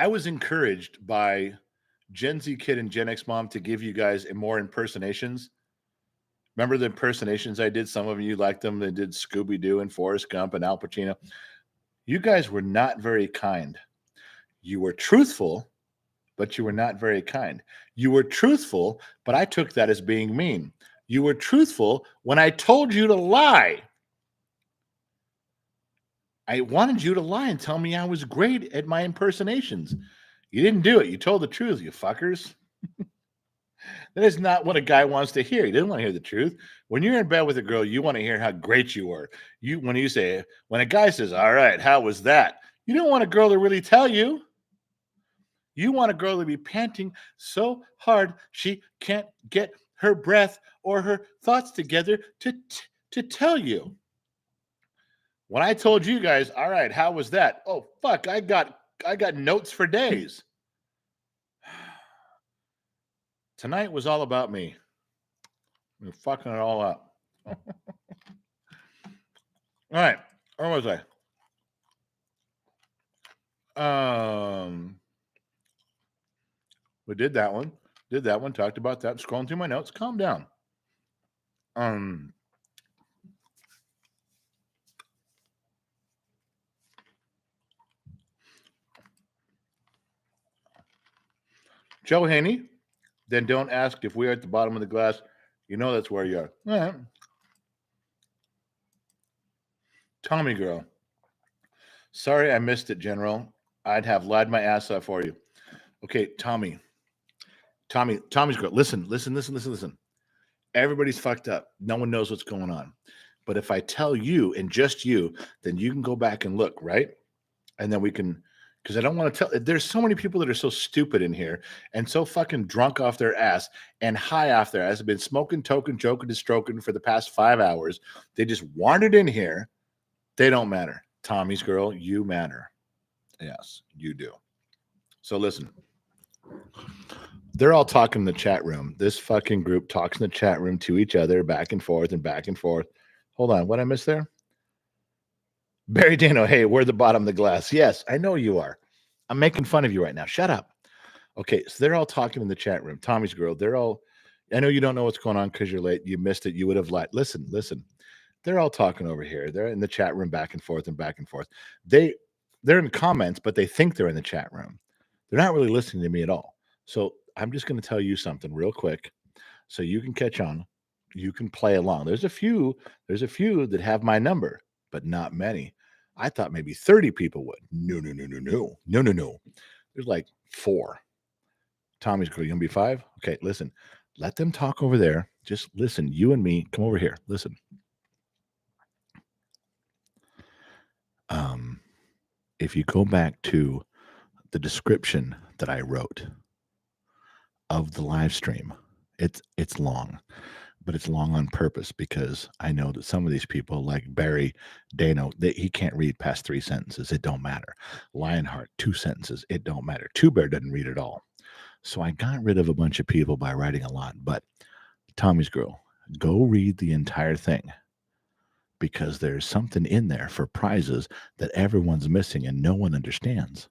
was encouraged by Gen Z Kid and Gen X Mom to give you guys more impersonations. Remember the impersonations I did? Some of you liked them. They did Scooby-Doo and Forrest Gump and Al Pacino. You guys were not very kind. You were truthful, but you were not very kind. You were truthful, but I took that as being mean. You were truthful when I told you to lie. I wanted you to lie and tell me I was great at my impersonations. You didn't do it. You told the truth, you fuckers. That is not what a guy wants to hear. He doesn't want to hear the truth. When you're in bed with a girl, you want to hear how great you were. When a guy says, all right, how was that? You don't want a girl to really tell you. You want a girl to be panting so hard she can't get her breath or her thoughts together to tell you. When I told you guys, all right, how was that? Oh, fuck, I got notes for days. Tonight was all about me. We're fucking it all up. All right. Where was I? We did that one. Talked about that. Scrolling through my notes. Calm down. Joe Haney, then don't ask if we are at the bottom of the glass. You know that's where you are. All right. Tommy girl. Sorry I missed it, General. I'd have lied my ass off for you. Okay, Tommy's girl. Listen. Everybody's fucked up. No one knows what's going on. But if I tell you and just you, then you can go back and look, right? And then we can, because I don't want to tell. There's so many people that are so stupid in here and so fucking drunk off their ass and high off their ass. Have been smoking, token, joking, and stroking for the past 5 hours. They just wandered in here. They don't matter. Tommy's girl, you matter. Yes, you do. So listen. They're all talking in the chat room. This fucking group talks in the chat room to each other, back and forth and back and forth. Hold on. What I missed there? Barry Dano, hey, we're the bottom of the glass. Yes, I know you are. I'm making fun of you right now. Shut up. Okay, so they're all talking in the chat room. Tommy's girl, they're all, I know you don't know what's going on because you're late. You missed it. You would have lied. Listen. They're all talking over here. They're in the chat room back and forth and back and forth. They're in comments, but they think they're in the chat room. They're not really listening to me at all. So I'm just going to tell you something real quick so you can catch on. You can play along. There's a few that have my number, but not many. I thought maybe 30 people would. No. There's like 4. Tommy's girl, you gonna be 5? Okay, listen. Let them talk over there. Just listen. You and me, come over here. Listen. If you go back to the description that I wrote of the live stream, it's long, but it's long on purpose because I know that some of these people, like Barry Dano, he can't read past 3 sentences. It don't matter. Lionheart, 2 sentences. It don't matter. Two Bear doesn't read at all. So I got rid of a bunch of people by writing a lot. But Tommy's girl, go read the entire thing because there's something in there for prizes that everyone's missing and no one understands.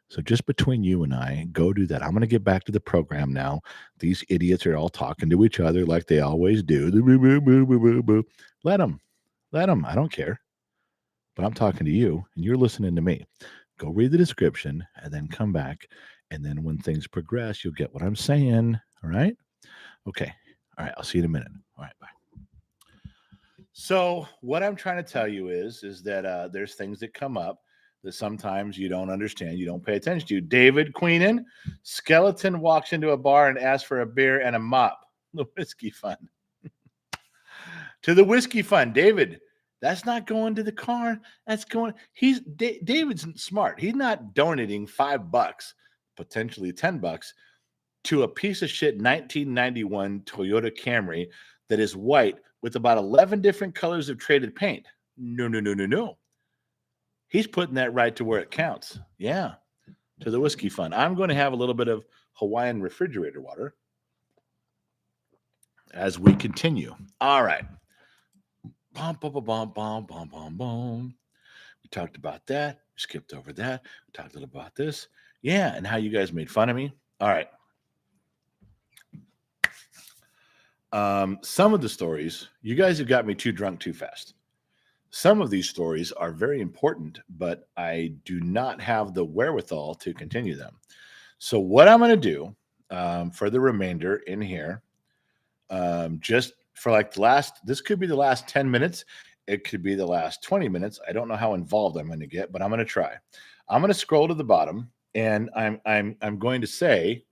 So just between you and I, go do that. I'm going to get back to the program now. These idiots are all talking to each other like they always do. Let them. I don't care. But I'm talking to you and you're listening to me. Go read the description and then come back. And then when things progress, you'll get what I'm saying. All right? Okay. All right. I'll see you in a minute. All right. Bye. So what I'm trying to tell you is that there's things that come up that sometimes you don't understand, you don't pay attention to. David Queenan, skeleton walks into a bar and asks for a beer and a mop. The whiskey fund. To the whiskey fund, David. That's not going to the car. That's going. David's smart. He's not donating $5, potentially $10, to a piece of shit 1991 Toyota Camry that is white with about 11 different colors of traded paint. No. He's putting that right to where it counts. Yeah, to the whiskey fund. I'm going to have a little bit of Hawaiian refrigerator water as we continue. All right. We talked about that. We skipped over that. We talked a little about this. Yeah, and how you guys made fun of me. All right. Some of the stories, you guys have got me too drunk too fast. Some of these stories are very important, but I do not have the wherewithal to continue them. So what I'm going to do for the remainder in here, just for like this could be the last 10 minutes. It could be the last 20 minutes. I don't know how involved I'm going to get, but I'm going to try. I'm going to scroll to the bottom and I'm going to say,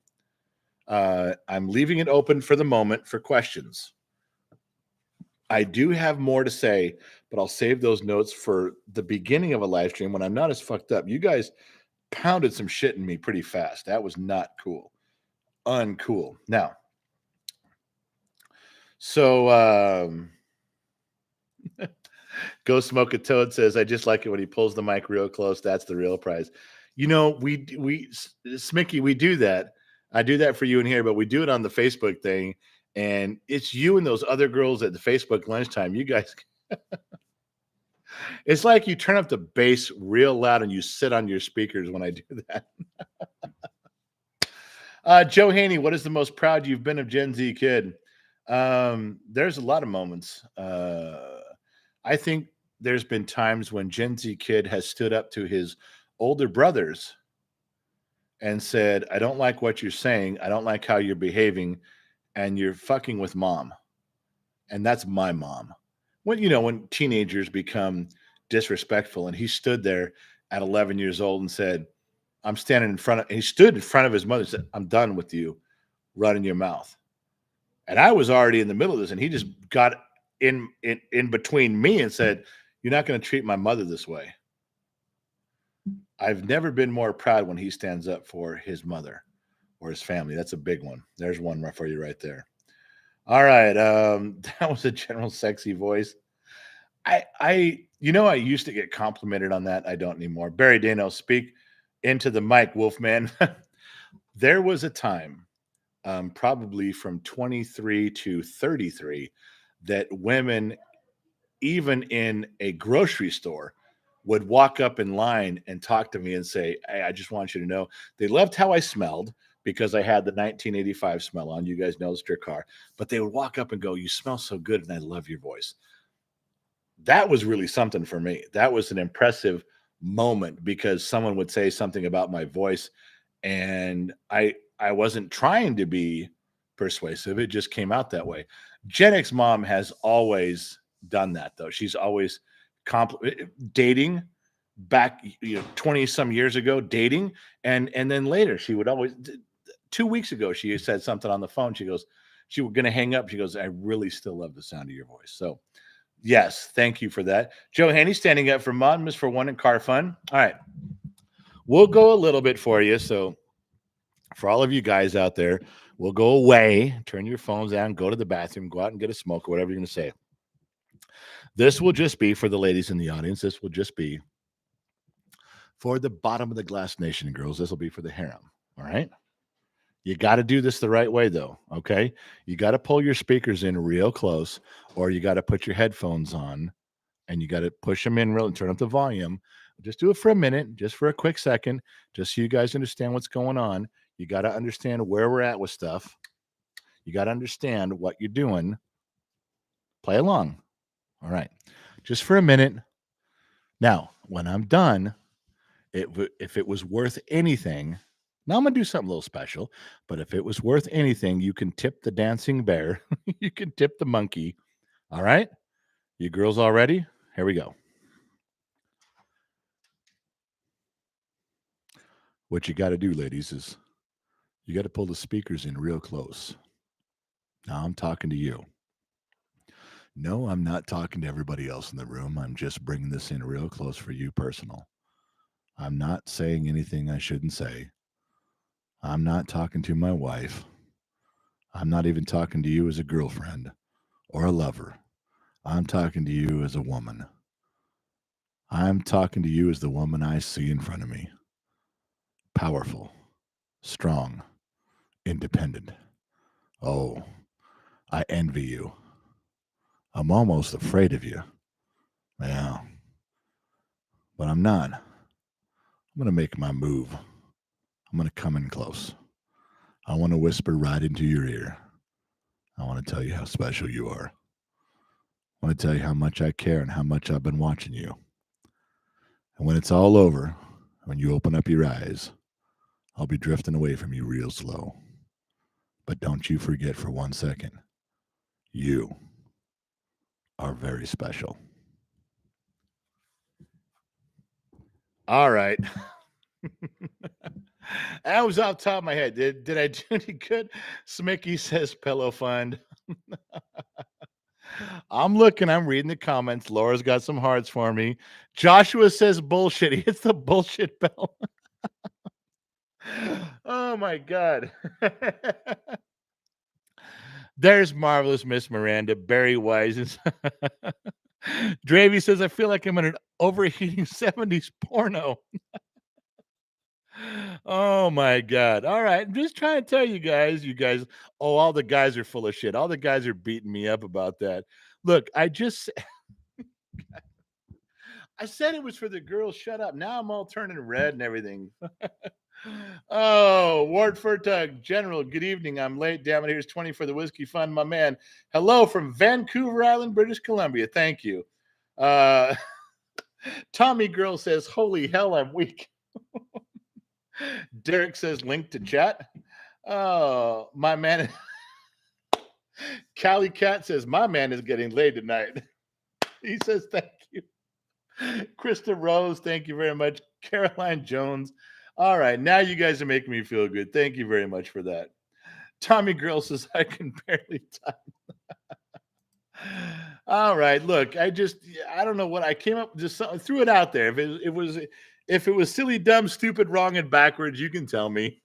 I'm leaving it open for the moment for questions. I do have more to say, but I'll save those notes for the beginning of a live stream when I'm not as fucked up. You guys pounded some shit in me pretty fast. That was not cool. Uncool. Now, so Go Smoke a Toad says, I just like it when he pulls the mic real close. That's the real prize. You know, we Smicky, we do that. I do that for you in here, but we do it on the Facebook thing, and it's you and those other girls at the Facebook lunchtime. You guys, it's like you turn up the bass real loud and you sit on your speakers when I do that. Joe Haney, what is the most proud you've been of Gen Z Kid? There's a lot of moments. I think there's been times when Gen Z Kid has stood up to his older brothers and said, I don't like what you're saying. I don't like how you're behaving, and you're fucking with mom. And that's my mom. When teenagers become disrespectful, and he stood there at 11 years old and said, I'm standing in front of, he stood in front of his mother and said, I'm done with you running your mouth. And I was already in the middle of this, and he just got in between me and said, you're not going to treat my mother this way. I've never been more proud when he stands up for his mother or his family. That's a big one. There's one for you right there. All right. That was a general sexy voice. I used to get complimented on that. I don't anymore. Barry Dano, speak into the mic, Wolfman. There was a time, probably from 23 to 33, that women, even in a grocery store, would walk up in line and talk to me and say, hey, I just want you to know, they loved how I smelled because I had the 1985 smell on. You guys know it's your car. But they would walk up and go, you smell so good and I love your voice. That was really something for me. That was an impressive moment because someone would say something about my voice, and I wasn't trying to be persuasive. It just came out that way. Gen X mom has always done that, though. She's always dating back 20 some years ago, dating, and then later she would always, 2 weeks ago she said something on the phone. She was going to hang up. She goes, I really still love the sound of your voice. So yes, thank you for that. Joe Haney standing up for Modmus for one and car fun. All right, we'll go a little bit for you. So for all of you guys out there, we'll go away, turn your phones down, go to the bathroom, go out and get a smoke or whatever you're going to say. This will just be for the ladies in the audience. This will just be for the bottom of the glass nation girls. This will be for the harem. All right. You got to do this the right way, though. Okay. You got to pull your speakers in real close, or you got to put your headphones on and you got to push them in real and turn up the volume. Just do it for a minute, just for a quick second, just so you guys understand what's going on. You got to understand where we're at with stuff. You got to understand what you're doing. Play along. All right. Just for a minute. Now, when I'm done, if it was worth anything, now I'm going to do something a little special, but if it was worth anything, you can tip the dancing bear. You can tip the monkey. All right. You girls all ready? Here we go. What you got to do, ladies, is you got to pull the speakers in real close. Now I'm talking to you. No, I'm not talking to everybody else in the room. I'm just bringing this in real close for you personal. I'm not saying anything I shouldn't say. I'm not talking to my wife. I'm not even talking to you as a girlfriend or a lover. I'm talking to you as a woman. I'm talking to you as the woman I see in front of me. Powerful, strong, independent. Oh, I envy you. I'm almost afraid of you. Yeah. But I'm not. I'm going to make my move. I'm going to come in close. I want to whisper right into your ear. I want to tell you how special you are. I want to tell you how much I care and how much I've been watching you. And when it's all over, when you open up your eyes, I'll be drifting away from you real slow. But don't you forget for 1 second, you are very special. All right. That was off the top of my head. Did I do any good? Smicky says pillow fund. I'm looking, I'm reading the comments. Laura's got some hearts for me. Joshua says bullshit. He hits the bullshit bell. Oh my God. There's Marvelous Miss Miranda. Barry Wise is Dravy says, I feel like I'm in an overheating 70s porno. Oh my God. All right. I'm just trying to tell you guys, oh, all the guys are full of shit. All the guys are beating me up about that. Look, I said it was for the girls. Shut up. Now I'm all turning red and everything. Oh, Ward Furtug, General, good evening. I'm late. Damn it. Here's 20 for the whiskey fund, my man. Hello from Vancouver Island, British Columbia. Thank you. Uh, Tommy Girl says, holy hell, I'm weak. Derek says, link to chat. Oh, my man. Callie Cat says, my man is getting laid tonight. He says, thank you. Krista Rose, thank you very much. Caroline Jones. All right, now you guys are making me feel good. Thank you very much for that. Tommy Girl says, I can barely type. All right, look, I don't know what I came up, just threw it out there. If it was silly, dumb, stupid, wrong, and backwards, you can tell me.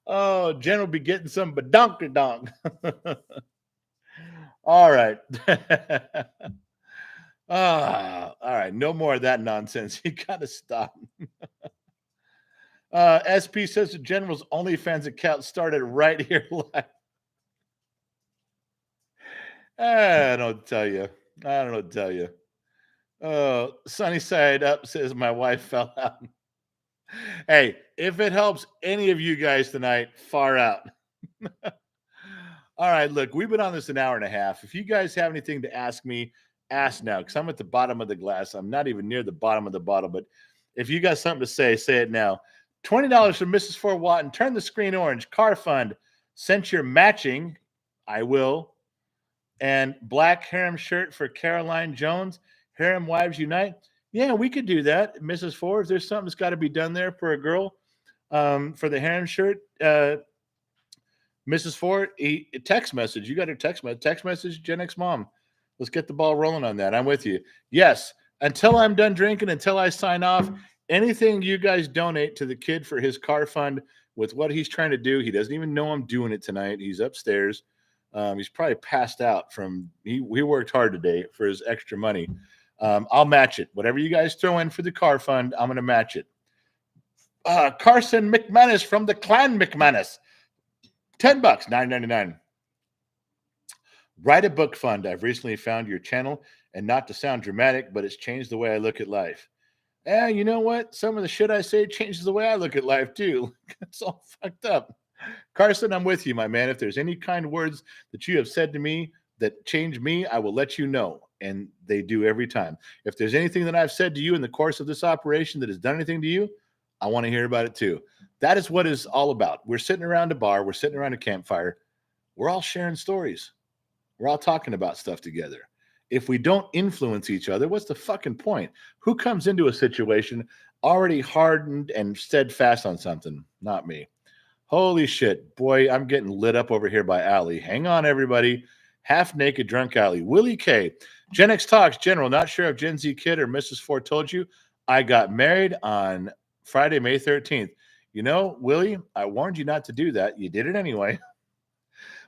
Oh, Jen will be getting some badonk-a-donk. All right. All right. No more of that nonsense. You got to stop. SP says the General's OnlyFans account started right here live. I don't tell you. I don't know what to tell you. Oh, Sunny Side Up says my wife fell out. Hey, if it helps any of you guys tonight, far out. All right, look, we've been on this an hour and a half. If you guys have anything to ask me, ask now, because I'm at the bottom of the glass. I'm not even near the bottom of the bottle, but if you got something to say it now. $20 from Mrs. Fort Watton. Turn the screen orange. Car fund. Since you're matching, I will. And black harem shirt for Caroline Jones. Harem Wives Unite. Yeah, we could do that, Mrs. Ford. If there's something that's got to be done there for a girl, for the harem shirt, Mrs. Ford, a text message. You got a text message, Gen X mom. Let's get the ball rolling on that. I'm with you. Yes, until I'm done drinking, until I sign off, anything you guys donate to the kid for his car fund with what he's trying to do, he doesn't even know I'm doing it tonight. He's upstairs. He's probably passed out from, he worked hard today for his extra money. I'll match it. Whatever you guys throw in for the car fund, I'm going to match it. Carson McManus from the Clan McManus. $10, $9.99. Write a book fund. I've recently found your channel, and not to sound dramatic, but it's changed the way I look at life. You know what? Some of the shit I say changes the way I look at life too. It's all fucked up. Carson, I'm with you, my man. If there's any kind words that you have said to me that change me, I will let you know. And they do every time. If there's anything that I've said to you in the course of this operation that has done anything to you, I want to hear about it too. That is what it's all about. We're sitting around a bar. We're sitting around a campfire. We're all sharing stories. We're all talking about stuff together. If we don't influence each other, what's the fucking point? Who comes into a situation already hardened and steadfast on something? Not me. Holy shit. Boy, I'm getting lit up over here by Ali. Hang on, everybody. Half naked drunk Ali. Willie K. Gen X Talks General. Not sure if Gen Z Kid or Mrs. Ford told you. I got married on Friday, May 13th. You know, Willie, I warned you not to do that. You did it anyway.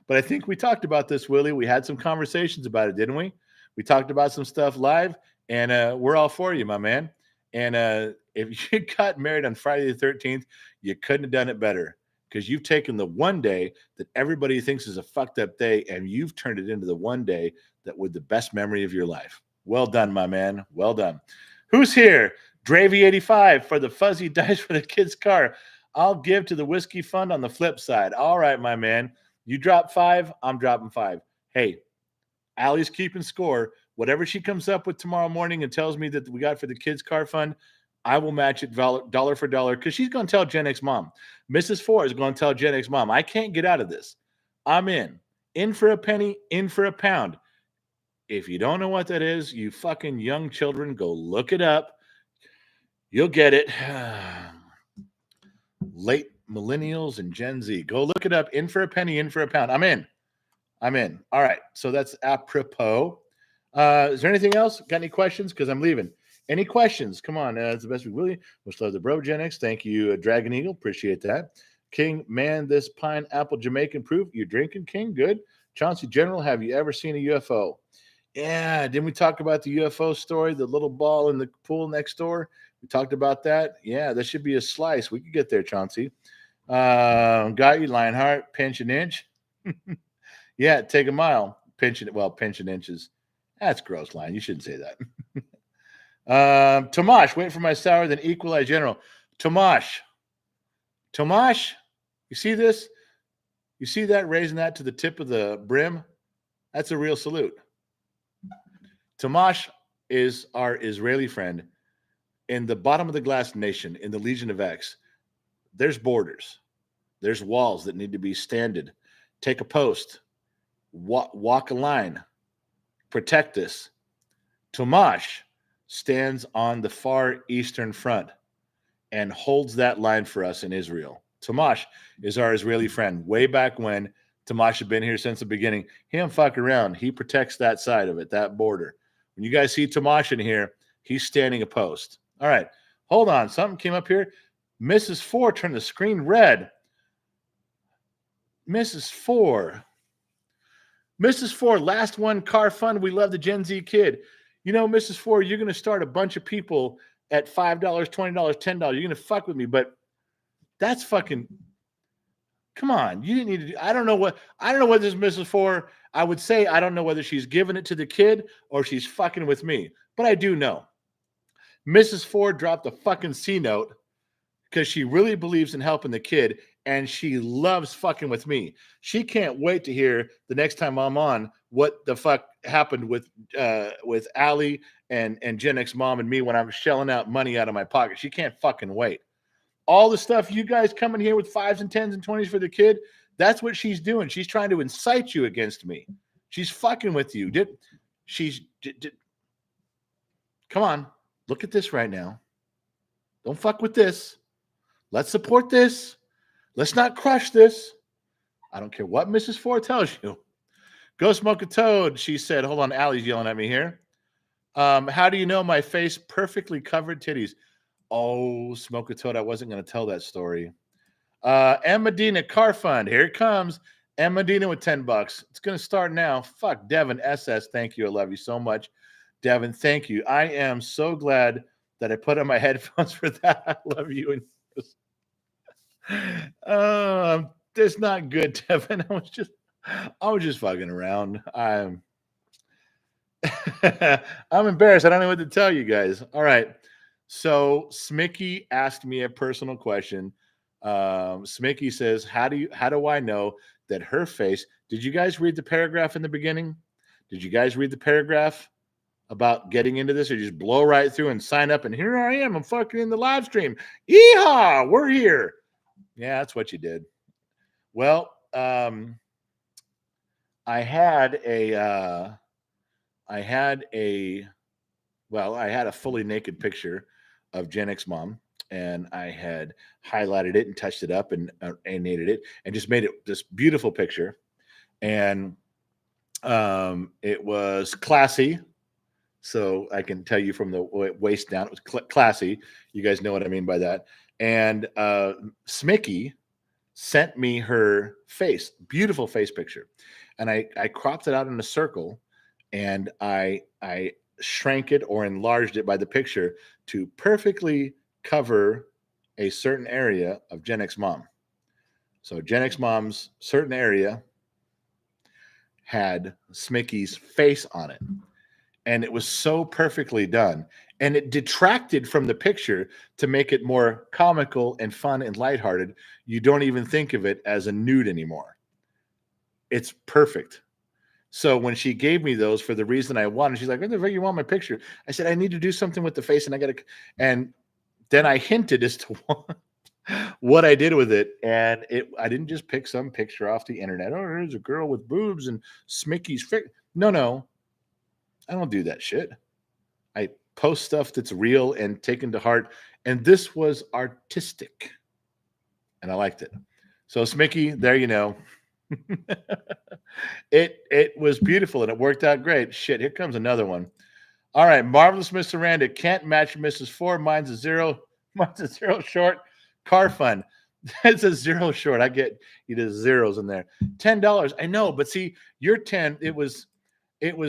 But I think we talked about this, Willie. We had some conversations about it, didn't we? We talked about some stuff live, and we're all for you, my man. And if you got married on Friday the 13th, you couldn't have done it better, because you've taken the one day that everybody thinks is a fucked up day, and you've turned it into the one day that was the best memory of your life. Well done, my man. Well done. Who's here? Dravy85 for the fuzzy dice for the kid's car. I'll give to the whiskey fund on the flip side. All right, my man. You drop 5, I'm dropping 5. Hey, Allie's keeping score. Whatever she comes up with tomorrow morning and tells me that we got for the kids' car fund, I will match it dollar for dollar, because she's going to tell Gen X mom. Mrs. Ford is going to tell Gen X mom, I can't get out of this. I'm in. In for a penny, in for a pound. If you don't know what that is, you fucking young children, go look it up. You'll get it. Late millennials and Gen Z. Go look it up. In for a penny, in for a pound. I'm in. All right. So that's apropos. Is there anything else? Got any questions? Because I'm leaving. Any questions? Come on. It's the best we will. Much love the bro, Gen X. Thank you, Dragon Eagle. Appreciate that. King, man, this pineapple Jamaican proof. You drinking, King? Good. Chauncey General, have you ever seen a UFO? Yeah. Didn't we talk about the UFO story? The little ball in the pool next door? We talked about that. Yeah, that should be a slice. We could get there, Chauncey. Got you, Lionheart. Pinch an inch. Yeah, take a mile. Pinch an inches. That's gross, Lion. You shouldn't say that. Tomash, wait for my sour, then equalize general. Tomash, you see this? You see that, raising that to the tip of the brim? That's a real salute. Tomash is our Israeli friend. In the bottom of the glass nation, in the Legion of X, there's borders. There's walls that need to be standed. Take a post. Walk a line. Protect us. Tomash stands on the far eastern front and holds that line for us in Israel. Tomash is our Israeli friend. Way back when, Tomash had been here since the beginning. He don't fuck around. He protects that side of it, that border. When you guys see Tomash in here, he's standing a post. All right, hold on. Something came up here. Mrs. 4 turned the screen red. Mrs. 4, last one, car fund. We love the Gen Z kid. You know, Mrs. 4, you're going to start a bunch of people at $5, $20, $10. You're going to fuck with me, but that's fucking, come on. You didn't need to do, I don't know what this Mrs. 4, I would say, I don't know whether she's giving it to the kid or she's fucking with me, but I do know. Mrs. 4 dropped a fucking C note because she really believes in helping the kid and she loves fucking with me. She can't wait to hear the next time I'm on what the fuck happened with Allie and Gen X mom and me when I'm shelling out money out of my pocket. She can't fucking wait. All the stuff you guys coming here with 5s and 10s and 20s for the kid, that's what she's doing. She's trying to incite you against me. She's fucking with you. Come on. Look at this right now. Don't fuck with this. Let's support this. Let's not crush this. I don't care what Mrs. 4 tells you. Go smoke a toad, she said. Hold on, Allie's yelling at me here. How do you know my face perfectly covered titties? Oh, smoke a toad. I wasn't going to tell that story. M. Medina, car fund. Here it comes. M. Medina with $10. It's going to start now. Fuck, Devin SS. Thank you. I love you so much. Devin, thank you. I am so glad that I put on my headphones for that. I love you. That's not good, Devin. I was just fucking around. I'm embarrassed. I don't know what to tell you guys. All right. So Smicky asked me a personal question. Smicky says, how do I know that her face? Did you guys read the paragraph in the beginning? Did you guys read the paragraph about getting into this, or just blow right through and sign up? And here I am. I'm fucking in the live stream. Yeehaw! We're here. Yeah, that's what you did. Well, I had a fully naked picture of Gen X mom, and I had highlighted it and touched it up and animated it and just made it this beautiful picture. And it was classy. So I can tell you from the waist down, it was classy. You guys know what I mean by that. And Smicky sent me her face, beautiful face picture. And I cropped it out in a circle, and I shrank it or enlarged it by the picture to perfectly cover a certain area of Gen X mom. So Gen X mom's certain area had Smicky's face on it. And it was so perfectly done. And it detracted from the picture to make it more comical and fun and lighthearted. You don't even think of it as a nude anymore. It's perfect. So when she gave me those for the reason I wanted, she's like, "What the fuck you want my picture?" I said, "I need to do something with the face, and I got to." And then I hinted as to what I did with it, and I didn't just pick some picture off the internet. Oh, there's a girl with boobs and Smicky's face. No, I don't do that shit. I post stuff that's real and taken to heart, and this was artistic, and I liked it. So Smicky, there you know. It was beautiful and it worked out great. Shit, here comes another one. All right, Marvelous Miss Miranda can't match Mrs. 4. Mine's a zero short. Car fund. It's a zero short. I get you the zeros in there. $10. I know, but see, your 10, it was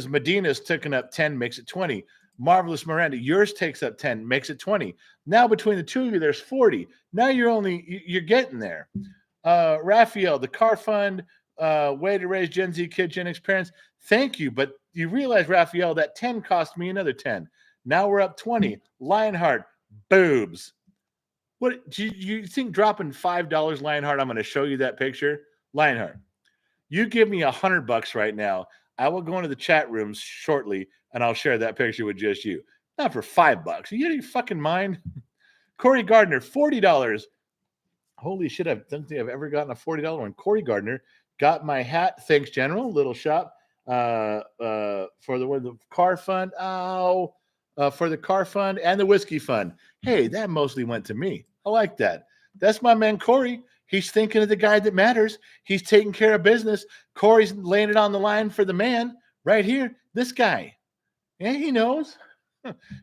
Medina's taking up 10, makes it 20. Marvelous Miranda, yours takes up 10, makes it 20. Now between the two of you, there's 40. Now you're getting there. Raphael, the car fund, way to raise Gen Z kids, Gen X parents. Thank you. But you realize, Raphael, that 10 cost me another 10. Now we're up 20. Lionheart, boobs. What do you think dropping $5, Lionheart? I'm going to show you that picture. Lionheart, you give me $100 right now. I will go into the chat rooms shortly and I'll share that picture with just you. Not for $5. Are you out of your fucking mind? Corey Gardner, $40. Holy shit, I don't think I've ever gotten a $40 one. Corey Gardner got my hat. Thanks, General. Little shop for the car fund. For the car fund and the whiskey fund. Hey, that mostly went to me. I like that. That's my man, Corey. He's thinking of the guy that matters. He's taking care of business. Corey's laying it on the line for the man right here. This guy. Yeah, he knows.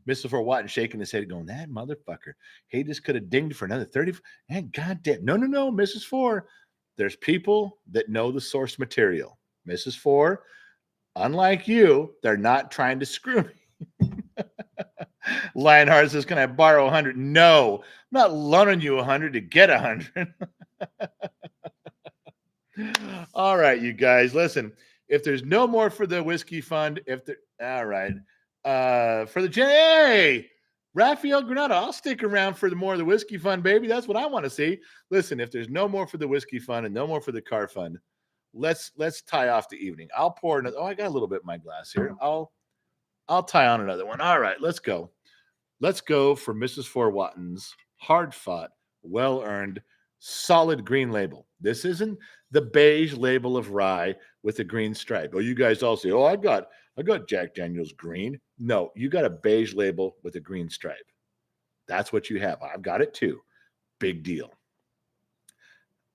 Mr. For Watton shaking his head, going, that motherfucker. He just could have dinged for another 30. And goddamn. No, Mrs. Four. There's people that know the source material. Mrs. Four, unlike you, they're not trying to screw me. Lionheart says, can I borrow 100? No, I'm not loaning you 100 to get 100. All right, you guys, listen. If there's no more for the whiskey fund, all right. For the hey, Raphael Granada, I'll stick around for the more of the whiskey fund, baby. That's what I want to see. Listen, if there's no more for the whiskey fund and no more for the car fund, let's tie off the evening. I'll pour another. Oh, I got a little bit in my glass here. I'll tie on another one. All right, let's go. Let's go for Mrs. Four Watton's hard-fought, well-earned, solid green label. This isn't the beige label of rye with a green stripe. Oh, you guys all say, oh, I got Jack Daniel's green. No, you got a beige label with a green stripe. That's what you have. I've got it too. Big deal.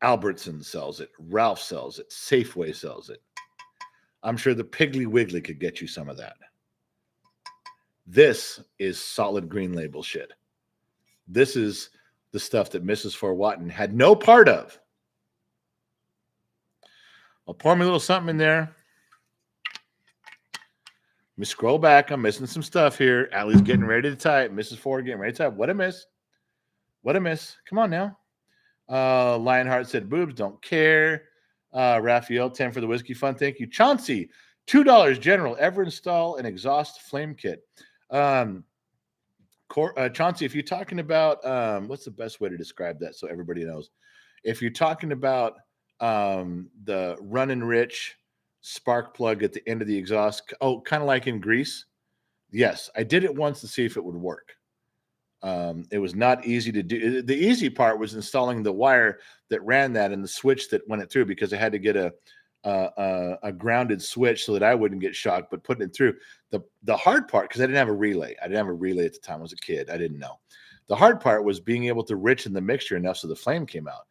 Albertson sells it. Ralph sells it. Safeway sells it. I'm sure the Piggly Wiggly could get you some of that. This is solid green label shit. This is the stuff that Mrs. Four Watton had no part of. I'll pour me a little something in there. Let me scroll back. I'm missing some stuff here. Allie's getting ready to type. Mrs. Four getting ready to type. What a miss. What a miss. Come on now. Lionheart said boobs, don't care. Raphael, 10 for the whiskey fund. Thank you. Chauncey, $2. General, ever install an exhaust flame kit? Chauncey, if you're talking about what's the best way to describe that so everybody knows? If you're talking about the Runnin' Rich spark plug at the end of the exhaust, kind of like in Grease. Yes, I did it once to see if it would work. It was not easy to do. The easy part was installing the wire that ran that and the switch that went it through, because I had to get a grounded switch so that I wouldn't get shocked, but putting it through. The hard part, because I didn't have a relay. I didn't have a relay at the time. I was a kid. I didn't know. The hard part was being able to richen the mixture enough so the flame came out.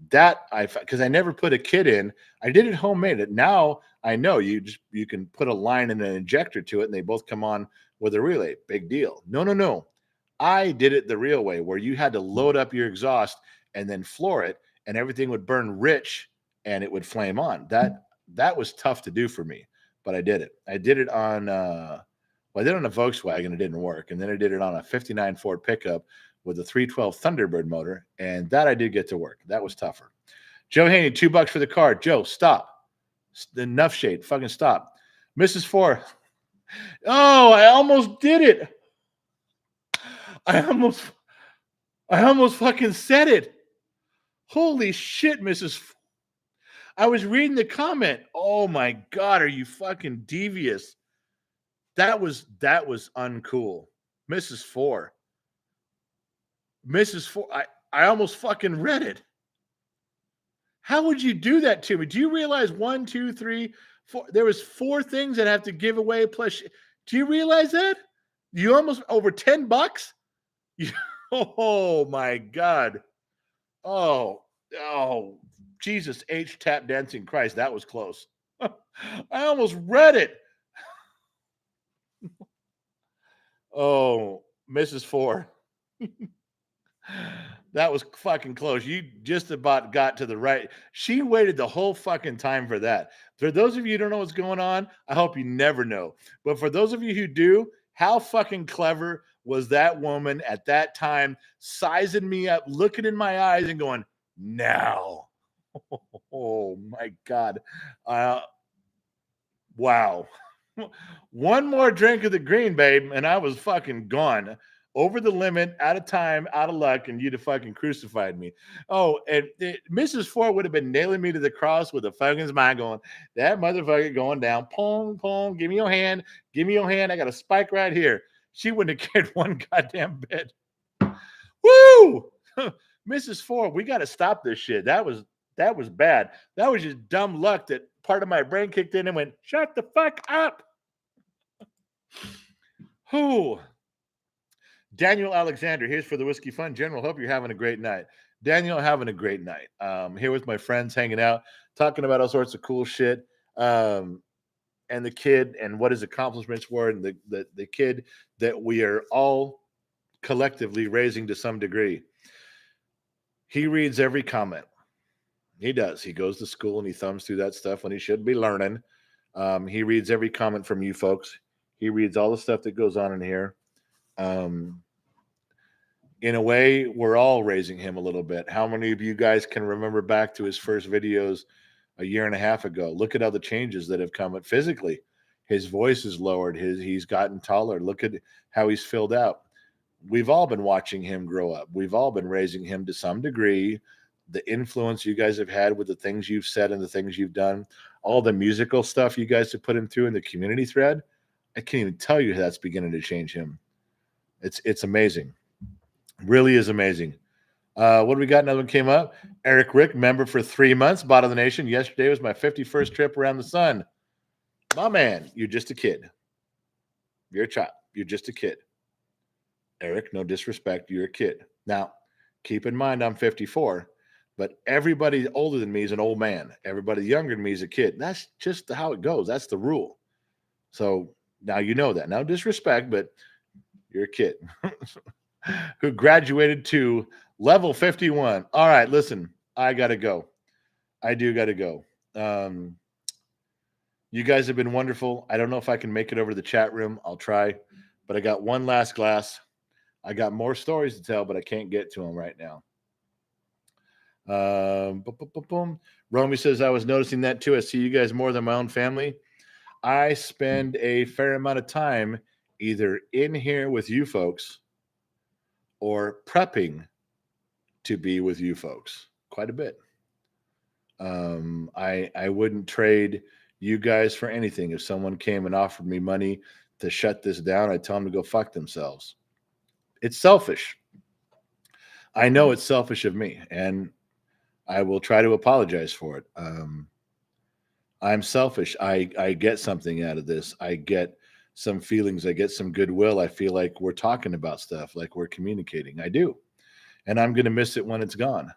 Because I never put a kit in. I did it homemade. Now I know you can put a line and an injector to it and they both come on with a relay. Big deal. No. I did it the real way, where you had to load up your exhaust and then floor it, and everything would burn rich and it would flame on. That was tough to do for me, but I did it. I did it on I did it on a Volkswagen. It didn't work, and then I did it on a '59 Ford pickup with a 312 Thunderbird motor, and that I did get to work. That was tougher. Joe Haney, $2 for the car. Joe, stop. Enough shade. Fucking stop. Mrs. Four. Oh, I almost did it. I almost fucking said it. Holy shit, Mrs. I was reading the comment. Oh my God, are you fucking devious? That was uncool. Mrs. Four. I almost fucking read it. How would you do that to me? Do you realize 1, 2, 3, 4? There was 4 things that I have to give away. Plus, do you realize that? You almost over $10? Oh my God. Oh, Jesus H tap dancing Christ. That was close. I almost read it. Oh, Mrs. Four. That was fucking close. You just about got to the right. She waited the whole fucking time for that. For those of you who don't know what's going on, I hope you never know. But for those of you who do, How fucking clever was that woman at that time, sizing me up, looking in my eyes and going, now. Oh my God. Wow. One more drink of the green, babe, and I was fucking gone. Over the limit, out of time, out of luck, and you'd have fucking crucified me. Oh, and Mrs. Ford would have been nailing me to the cross with a fucking smile going, that motherfucker going down. Pong, pong, give me your hand. Give me your hand. I got a spike right here. She wouldn't have cared one goddamn bit. Woo! Mrs. Ford, we got to stop this shit. That was bad. That was just dumb luck that part of my brain kicked in and went, shut the fuck up. Who? Daniel Alexander, here's for the Whiskey Fun General. Hope you're having a great night. Daniel, having a great night. Here with my friends, hanging out, talking about all sorts of cool shit. And the kid and what his accomplishments were, and the kid that we are all collectively raising to some degree. He reads every comment. He does. He goes to school and he thumbs through that stuff when he should be learning. He reads every comment from you folks. He reads all the stuff that goes on in here. In a way, we're all raising him a little bit. How many of you guys can remember back to his first videos a year and a half ago? Look at all the changes that have come physically. His voice is lowered. He's gotten taller. Look at how he's filled out. We've all been watching him grow up. We've all been raising him to some degree. The influence you guys have had with the things you've said and the things you've done, all the musical stuff you guys have put him through in the community thread, I can't even tell you how that's beginning to change him. It's amazing. Really is amazing. What do we got? Another one came up. Eric Rick, member for 3 months, bottom of the nation. Yesterday was my 51st trip around the sun. My man, you're just a kid. You're a child. You're just a kid. Eric, no disrespect. You're a kid. Now, keep in mind, I'm 54, but everybody older than me is an old man. Everybody younger than me is a kid. That's just how it goes. That's the rule. So now you know that. No disrespect, but you're a kid who graduated to level 51. All right, listen, I got to go. I do got to go. You guys have been wonderful. I don't know if I can make it over to the chat room. I'll try, but I got one last glass. I got more stories to tell, but I can't get to them right now. Romy says, I was noticing that too. I see you guys more than my own family. I spend a fair amount of time either in here with you folks or prepping to be with you folks quite a bit. I wouldn't trade you guys for anything. If someone came and offered me money to shut this down, I'd tell them to go fuck themselves. It's selfish. I know it's selfish of me, and I will try to apologize for it. I'm selfish. I get something out of this. I get some feelings. I get some goodwill. I feel like we're talking about stuff, like we're communicating. I do. And I'm going to miss it when it's gone.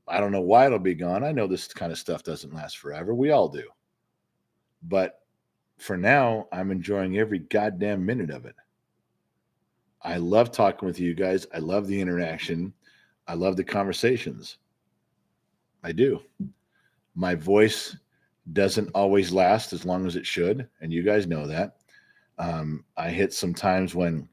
I don't know why it'll be gone. I know this kind of stuff doesn't last forever. We all do. But for now, I'm enjoying every goddamn minute of it. I love talking with you guys. I love the interaction. I love the conversations. I do. My voice doesn't always last as long as it should, and you guys know that. I hit some times when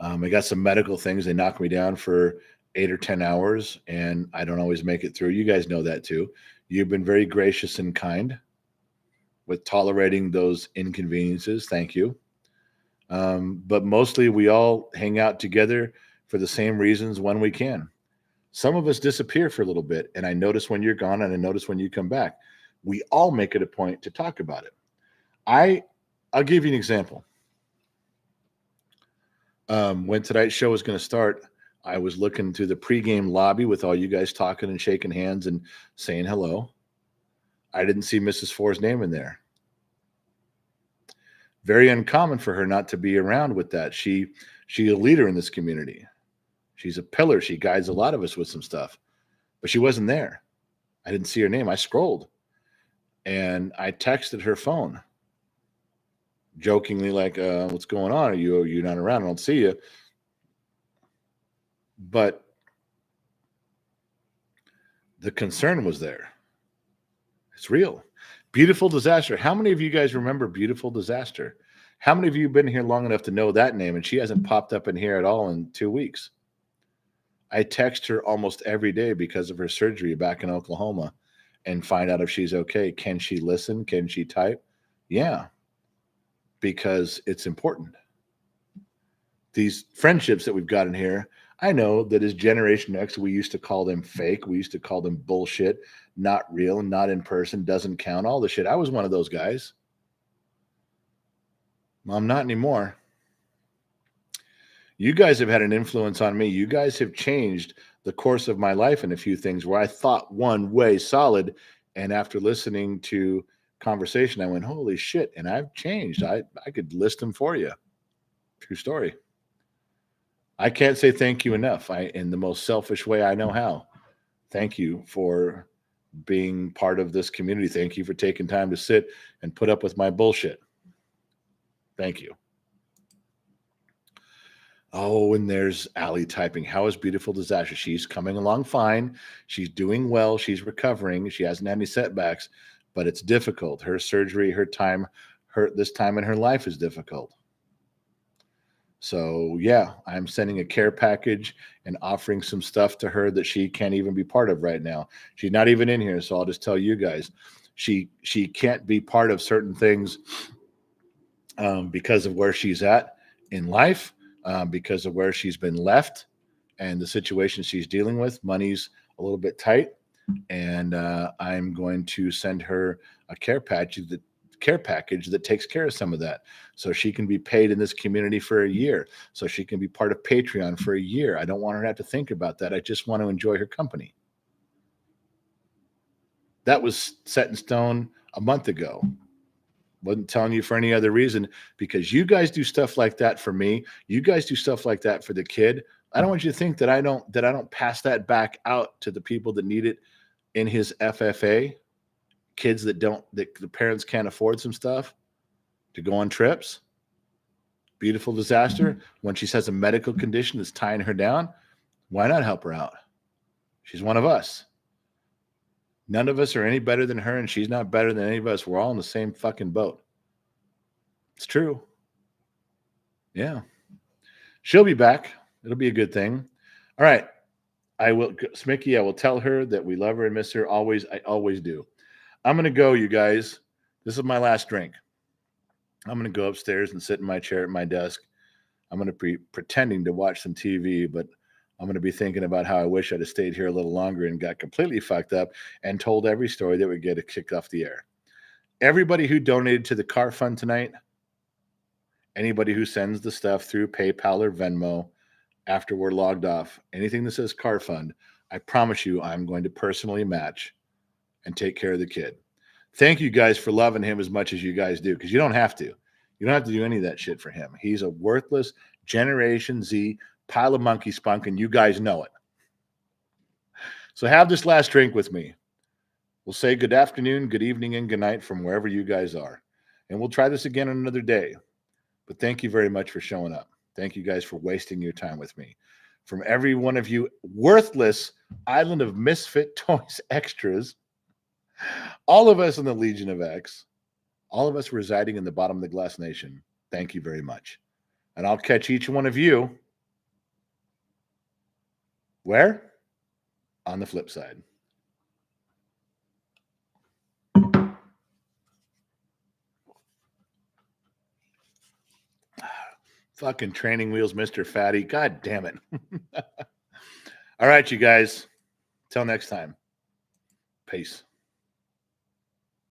I got some medical things. They knock me down for 8 or 10 hours, and I don't always make it through. You guys know that too. You've been very gracious and kind with tolerating those inconveniences. Thank you. But mostly we all hang out together for the same reasons when we can. Some of us disappear for a little bit, and I notice when you're gone and I notice when you come back. We all make it a point to talk about it. I'll give you an example. When tonight's show was going to start, I was looking through the pregame lobby with all you guys talking and shaking hands and saying hello. I didn't see Mrs. Ford's name in there. Very uncommon for her not to be around with that. She's a leader in this community. She's a pillar. She guides a lot of us with some stuff. But she wasn't there. I didn't see her name. I scrolled. And I texted her phone. Jokingly, like, what's going on? Are you not around? I don't see you. But the concern was there. It's real. Beautiful Disaster. How many of you guys remember Beautiful Disaster? How many of you have been here long enough to know that name? And she hasn't popped up in here at all in 2 weeks. I text her almost every day because of her surgery back in Oklahoma and find out if she's okay. Can she listen? Can she type? Yeah, because it's important. These friendships that we've got in here, I know that as Generation X, we used to call them fake. We used to call them bullshit, not real, not in person, doesn't count, all the shit. I was one of those guys. I'm not anymore. You guys have had an influence on me. You guys have changed the course of my life in a few things where I thought one way solid. And after listening to conversation, I went, holy shit. And I've changed. I could list them for you. True story. I can't say thank you enough. In the most selfish way I know how. Thank you for being part of this community. Thank you for taking time to sit and put up with my bullshit. Thank you. Oh, and there's Allie typing. How is beautiful disaster? She's coming along fine. She's doing well. She's recovering. She hasn't had any setbacks, but it's difficult. Her surgery, this time in her life is difficult. So yeah, I'm sending a care package and offering some stuff to her that she can't even be part of right now. She's not even in here, so I'll just tell you guys, she can't be part of certain things because of where she's at in life. Because of where she's been left and the situation she's dealing with. Money's a little bit tight, and I'm going to send her a care package that takes care of some of that, so she can be paid in this community for a year, so she can be part of Patreon for a year. I don't want her to have to think about that. I just want to enjoy her company. That was set in stone a month ago. Wasn't telling you for any other reason, because you guys do stuff like that for me. You guys do stuff like that for the kid. I don't want you to think that I don't pass that back out to the people that need it in his FFA. Kids that the parents can't afford some stuff to go on trips. Beautiful disaster. When she has a medical condition that's tying her down, why not help her out? She's one of us. None of us are any better than her, and she's not better than any of us. We're all in the same fucking boat. It's true. Yeah. She'll be back. It'll be a good thing. All right. I will, Smicky, I will tell her that we love her and miss her always. I always do. I'm going to go, you guys. This is my last drink. I'm going to go upstairs and sit in my chair at my desk. I'm going to be pretending to watch some TV, but I'm going to be thinking about how I wish I'd have stayed here a little longer and got completely fucked up and told every story that would get it kicked off the air. Everybody who donated to the car fund tonight, anybody who sends the stuff through PayPal or Venmo after we're logged off, anything that says car fund, I promise you I'm going to personally match and take care of the kid. Thank you guys for loving him as much as you guys do, because you don't have to. You don't have to do any of that shit for him. He's a worthless Generation Z pile of monkey spunk, and you guys know it. So have this last drink with me. We'll say good afternoon, good evening, and good night from wherever you guys are. And we'll try this again on another day. But thank you very much for showing up. Thank you guys for wasting your time with me. From every one of you worthless Island of Misfit Toys extras, all of us in the Legion of X, all of us residing in the bottom of the glass nation, thank you very much. And I'll catch each one of you where? On the flip side. Fucking training wheels, Mr. Fatty. God damn it. All right, you guys. Till next time. Peace.